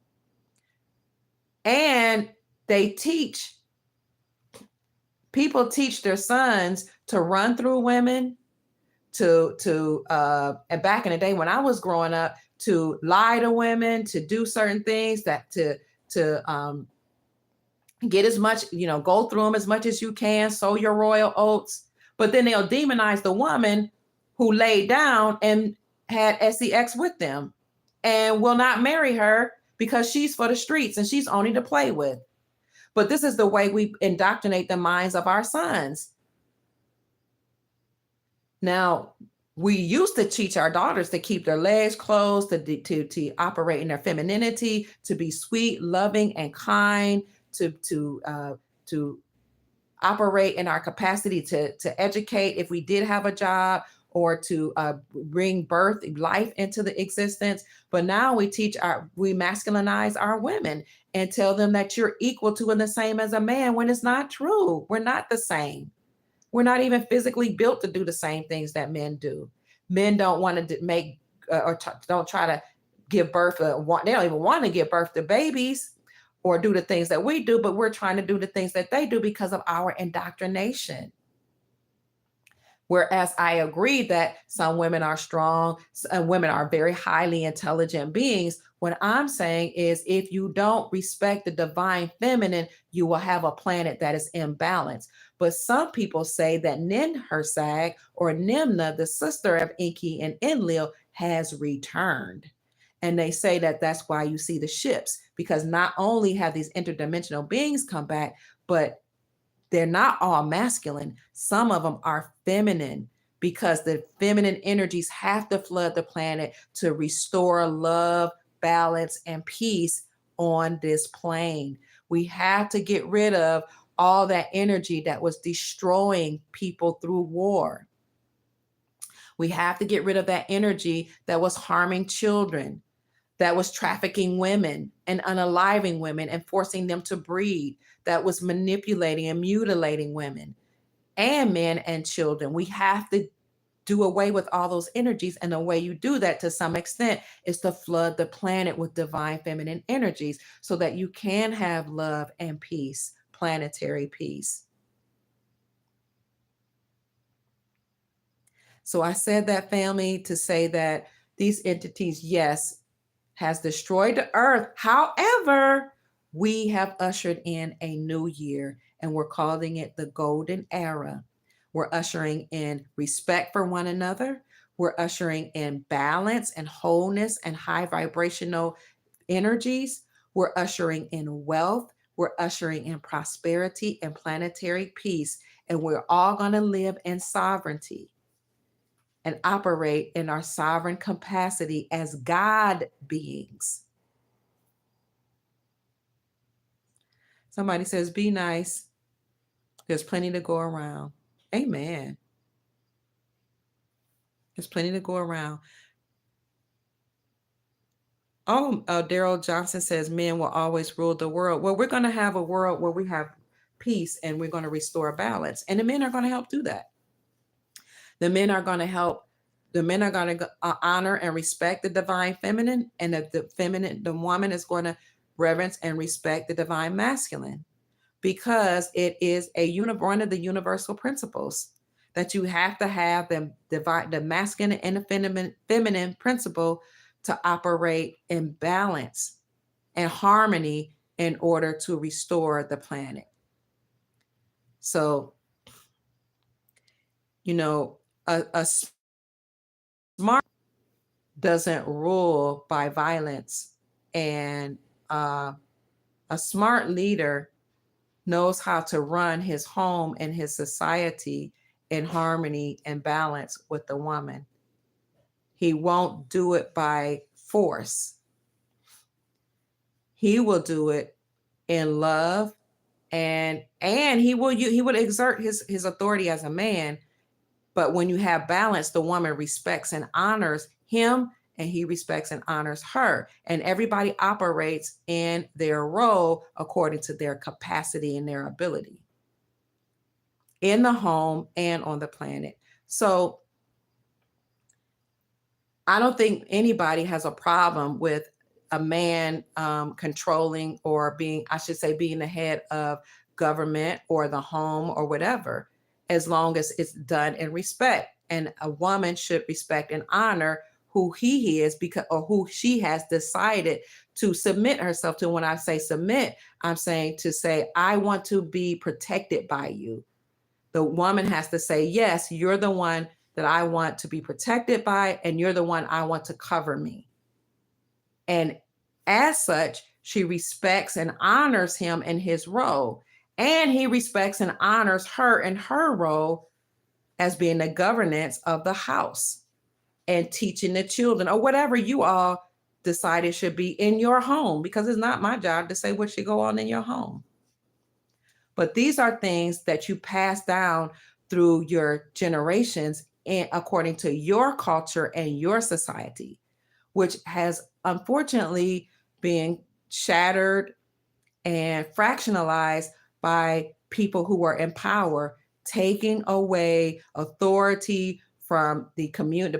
And people teach their sons to run through women, and back in the day when I was growing up, to lie to women, to do certain things, that to get as much, go through them as much as you can, sow your royal oats. But then they'll demonize the woman who laid down and had sex with them and will not marry her because she's for the streets and she's only to play with. But this is the way we indoctrinate the minds of our sons. Now, we used to teach our daughters to keep their legs closed, to operate in their femininity, to be sweet, loving, and kind, to operate in our capacity to educate if we did have a job, or to bring life into the existence. But now we masculinize our women and tell them that you're equal to and the same as a man, when it's not true. We're not the same. We're not even physically built to do the same things that men do. Men don't want to make don't try to give birth. They don't even want to give birth to babies or do the things that we do, but we're trying to do the things that they do because of our indoctrination. Whereas I agree that some women are strong and women are very highly intelligent beings. What I'm saying is, if you don't respect the divine feminine, you will have a planet that is imbalanced. But some people say that Ninhursag, or Nimna, the sister of Enki and Enlil, has returned. And they say that that's why you see the ships, because not only have these interdimensional beings come back, but they're not all masculine. Some of them are feminine, because the feminine energies have to flood the planet to restore love, balance, and peace on this plane. We have to get rid of all that energy that was destroying people through war. We have to get rid of that energy that was harming children, that was trafficking women and unaliving women and forcing them to breed, that was manipulating and mutilating women and men and children. We have to do away with all those energies. And the way you do that to some extent is to flood the planet with divine feminine energies so that you can have love and peace, planetary peace. So I said that, family, to say that these entities, yes, has destroyed the earth. However, we have ushered in a new year and we're calling it the golden era. We're ushering in respect for one another. We're ushering in balance and wholeness and high vibrational energies. We're ushering in wealth. We're ushering in prosperity and planetary peace. And we're all going to live in sovereignty and operate in our sovereign capacity as God beings. Somebody says, be nice. There's plenty to go around. Amen. There's plenty to go around. Oh, Daryl Johnson says men will always rule the world. Well, we're going to have a world where we have peace and we're going to restore balance. And the men are going to help do that. The men are going to help. The men are going to honor and respect the divine feminine, and the woman is going to reverence and respect the divine masculine, because it is one of the universal principles that you have to have the masculine and the feminine principle to operate in balance and harmony in order to restore the planet. So, a smart doesn't rule by violence, and a smart leader knows how to run his home and his society in harmony and balance with the woman. He won't do it by force. He will do it in love, and he will exert his authority as a man. But when you have balance, the woman respects and honors him, and he respects and honors her. And everybody operates in their role according to their capacity and their ability in the home and on the planet. So I don't think anybody has a problem with a man controlling or being the head of government or the home or whatever, as long as it's done in respect. And a woman should respect and honor who he is, or who she has decided to submit herself to. When I say submit, I'm saying to say, I want to be protected by you. The woman has to say, yes, you're the one that I want to be protected by, and you're the one I want to cover me. And as such, she respects and honors him in his role, and he respects and honors her in her role as being the governance of the house and teaching the children, or whatever you all decide it should be in your home, because it's not my job to say what should go on in your home. But these are things that you pass down through your generations and according to your culture and your society, which has unfortunately been shattered and fractionalized by people who are in power, taking away authority from the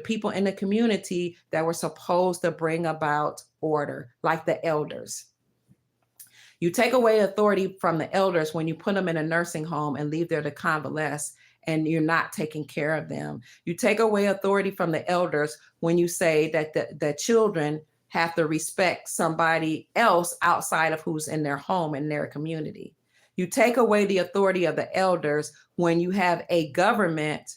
people in the community that were supposed to bring about order, like the elders. You take away authority from the elders when you put them in a nursing home and leave there to convalesce, and you're not taking care of them. You take away authority from the elders when you say that the children have to respect somebody else outside of who's in their home, in their community. You take away the authority of the elders when you have a government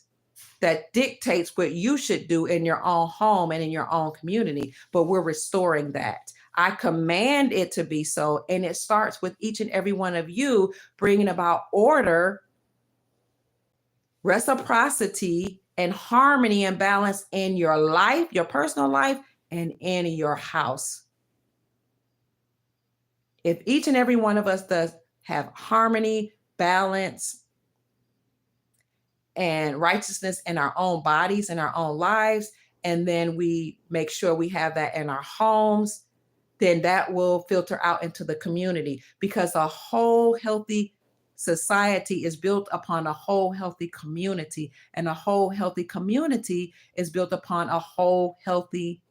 that dictates what you should do in your own home and in your own community. But we're restoring that. I command it to be so. And it starts with each and every one of you bringing about order, reciprocity, and harmony and balance in your life, your personal life, and in your house. If each and every one of us does have harmony, balance, and righteousness in our own bodies, in our own lives, and then we make sure we have that in our homes, then that will filter out into the community, because a whole healthy society is built upon a whole healthy community, and a whole healthy community is built upon a whole healthy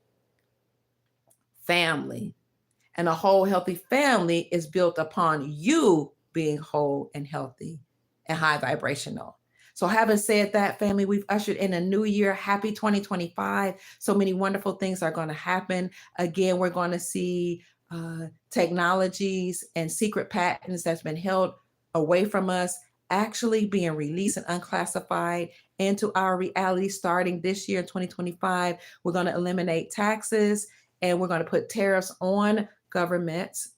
family. And a whole healthy family is built upon you being whole and healthy and high vibrational. So having said that, family, we've ushered in a new year. Happy 2025. So many wonderful things are going to happen. Again, we're going to see technologies and secret patents that's been held away from us actually being released and unclassified into our reality starting this year, 2025. We're going to eliminate taxes, and we're going to put tariffs on governments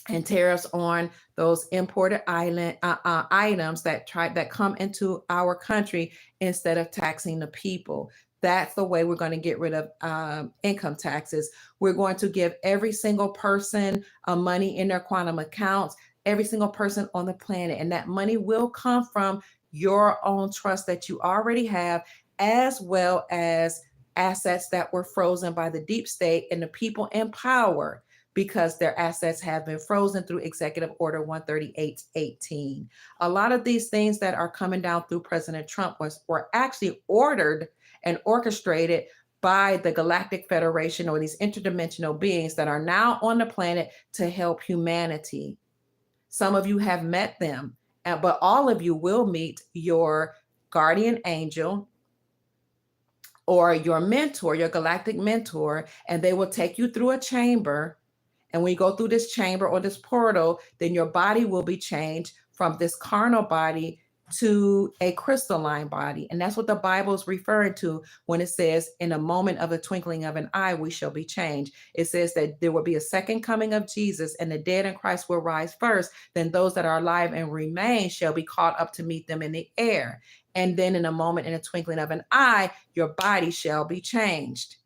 and tariffs on those imported items that come into our country instead of taxing the people. That's the way we're going to get rid of income taxes. We're going to give every single person money in their quantum accounts, every single person on the planet. And that money will come from your own trust that you already have, as well as assets that were frozen by the deep state and the people in power, because their assets have been frozen through Executive Order 13818. A lot of these things that are coming down through President Trump were actually ordered and orchestrated by the Galactic Federation, or these interdimensional beings that are now on the planet to help humanity. Some of you have met them, but all of you will meet your guardian angel or your mentor, your galactic mentor, and they will take you through a chamber. And when you go through this chamber or this portal, then your body will be changed from this carnal body to a crystalline body. And that's what the Bible is referring to when it says, in a moment of the twinkling of an eye, we shall be changed. It says that there will be a second coming of Jesus, and the dead in Christ will rise first. Then those that are alive and remain shall be caught up to meet them in the air. And then in a moment, in a twinkling of an eye, your body shall be changed.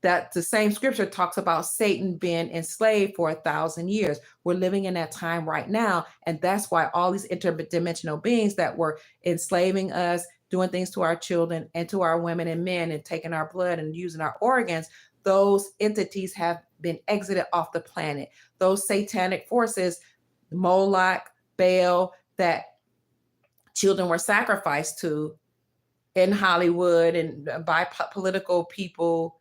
That the same scripture talks about Satan being enslaved for 1,000 years. We're living in that time right now. And that's why all these interdimensional beings that were enslaving us, doing things to our children and to our women and men, and taking our blood and using our organs, those entities have been exited off the planet. Those satanic forces, Moloch, Baal, that children were sacrificed to in Hollywood and by political people,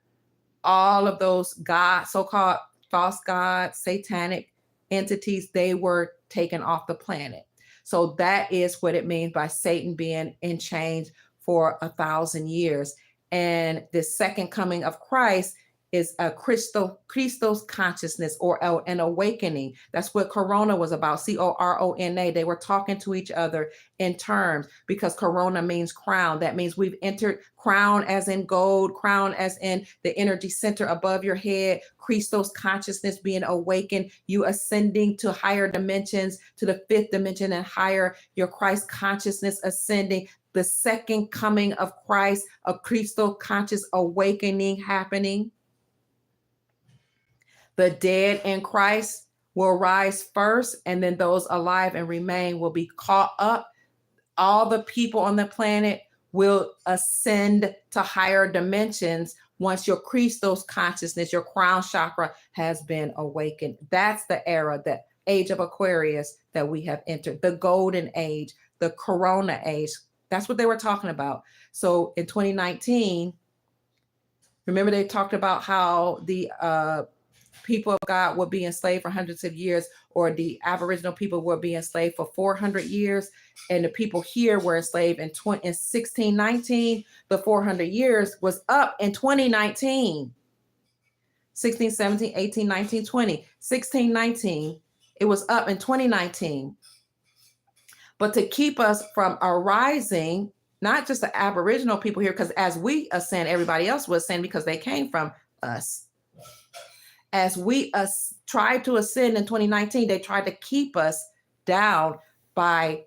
all of those so-called false gods, satanic entities, they were taken off the planet. So that is what it means by Satan being in chains for 1,000 years. And the second coming of Christ is a Christos consciousness, or an awakening. That's what Corona was about, Corona. They were talking to each other in terms, because Corona means crown. That means we've entered crown as in gold, crown as in the energy center above your head, Christos consciousness being awakened, you ascending to higher dimensions, to the fifth dimension and higher, your Christ consciousness ascending, the second coming of Christ, a Christos conscious awakening happening. The dead in Christ will rise first, and then those alive and remain will be caught up. All the people on the planet will ascend to higher dimensions once your Christos consciousness, your crown chakra, has been awakened. That's the era, the age of Aquarius that we have entered, the golden age, the Corona age. That's what they were talking about. So in 2019, remember they talked about how the people of God will be enslaved for hundreds of years, or the Aboriginal people will be enslaved for 400 years. And the people here were enslaved in 1619. The 400 years was up in 2019. 16, 17, 18, 19, 20. 1619, it was up in 2019. But to keep us from arising, not just the Aboriginal people here, because as we ascend, everybody else will ascend because they came from us. As we tried to ascend in 2019, they tried to keep us down by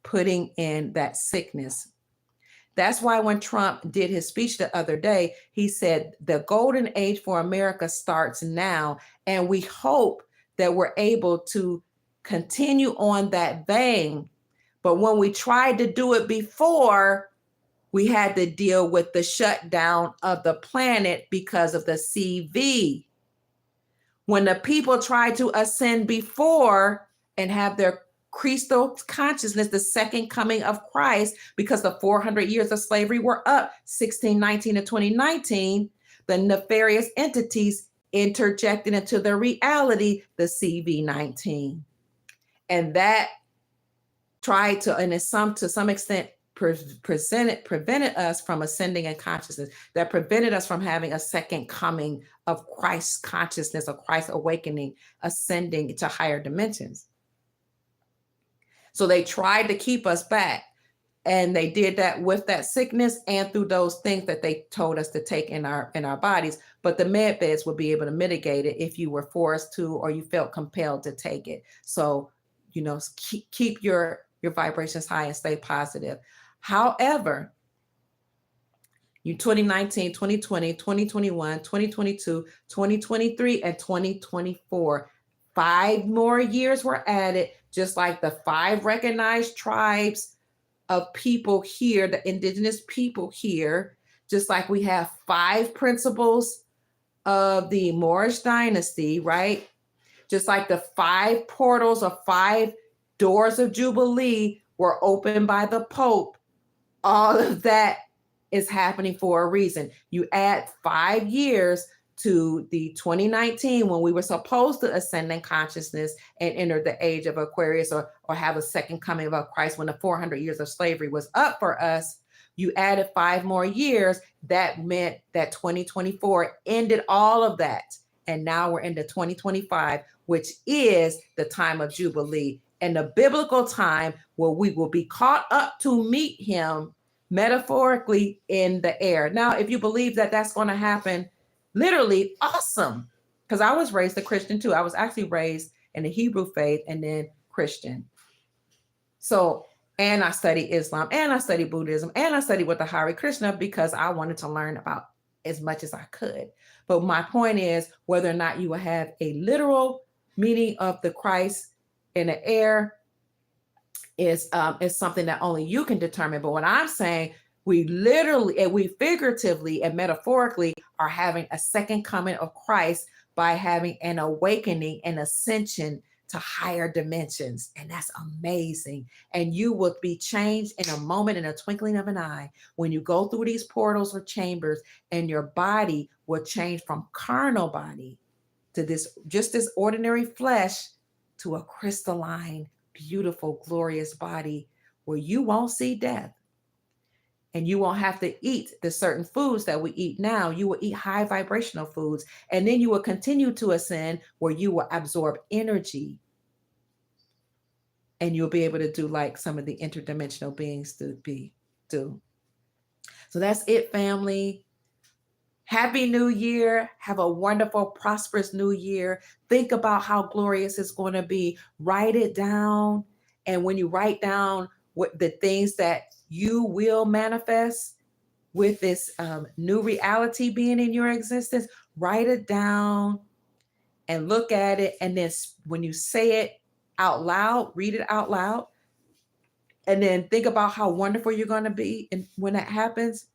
putting in that sickness. That's why when Trump did his speech the other day, he said the golden age for America starts now. And we hope that we're able to continue on that vein. But when we tried to do it before, we had to deal with the shutdown of the planet because of the CV. When the people tried to ascend before and have their Christo consciousness, the second coming of Christ, because the 400 years of slavery were up, 1619 to 2019, the nefarious entities interjected into the reality, the CV-19. And that tried to, and to some extent, prevented us from ascending in consciousness, that prevented us from having a second coming of Christ's consciousness, of Christ's awakening, ascending to higher dimensions. So they tried to keep us back, and they did that with that sickness and through those things that they told us to take in our bodies. But the med beds would be able to mitigate it if you were forced to, or you felt compelled to take it. So, keep your vibrations high and stay positive. However, 2019, 2020, 2021, 2022, 2023, and 2024, 5 more years were added, just like the 5 recognized tribes of people here, the indigenous people here, just like we have 5 principles of the Moorish dynasty, right? Just like the 5 portals or 5 doors of Jubilee were opened by the Pope. All of that is happening for a reason. You add 5 years to the 2019, when we were supposed to ascend in consciousness and enter the age of Aquarius, or have a second coming of Christ, when the 400 years of slavery was up for us. You added 5 more years. That meant that 2024 ended all of that. And now we're into 2025, which is the time of Jubilee and the biblical time where we will be caught up to meet him metaphorically in the air. Now, if you believe that that's going to happen, literally, awesome. Because I was raised a Christian too. I was actually raised in the Hebrew faith and then Christian. So, and I studied Islam, and I studied Buddhism, and I studied with the Hare Krishna because I wanted to learn about as much as I could. But my point is, whether or not you will have a literal meeting of the Christ in the air is something that only you can determine. But what I'm saying, we literally and we figuratively and metaphorically are having a second coming of Christ by having an awakening and ascension to higher dimensions. And that's amazing. And you will be changed in a moment, in a twinkling of an eye, when you go through these portals or chambers, and your body will change from carnal body to this ordinary flesh to a crystalline, beautiful, glorious body where you won't see death. And you won't have to eat the certain foods that we eat now. You will eat high vibrational foods. And then you will continue to ascend, where you will absorb energy. And you'll be able to do like some of the interdimensional beings do. So that's it, family. Happy New Year. Have a wonderful, prosperous New Year. Think about how glorious it's going to be. Write it down. And when you write down what the things that you will manifest with this new reality being in your existence, write it down and look at it. And then when you say it out loud, read it out loud, and then think about how wonderful you're going to be. And when that happens,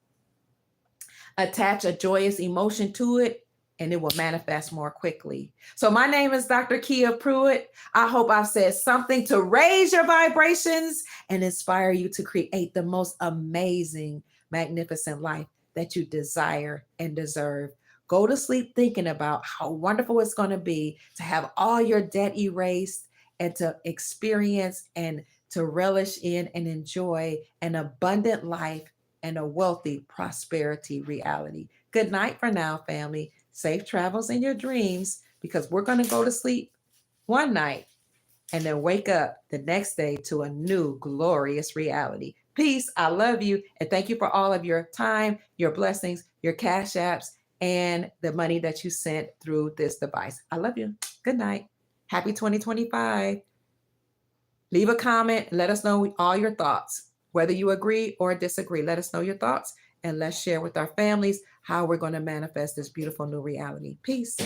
attach a joyous emotion to it, and it will manifest more quickly. So my name is Dr. Kia Pruitt. I hope I've said something to raise your vibrations and inspire you to create the most amazing, magnificent life that you desire and deserve. Go to sleep thinking about how wonderful it's going to be to have all your debt erased, and to experience and to relish in and enjoy an abundant life and a wealthy prosperity reality. Good night for now, family. Safe travels in your dreams, because we're going to go to sleep one night and then wake up the next day to a new glorious reality. Peace. I love you. And thank you for all of your time, your blessings, your cash apps, and the money that you sent through this device. I love you. Good night. Happy 2025. Leave a comment. Let us know all your thoughts, whether you agree or disagree. Let us know your thoughts, and let's share with our families how we're going to manifest this beautiful new reality. Peace.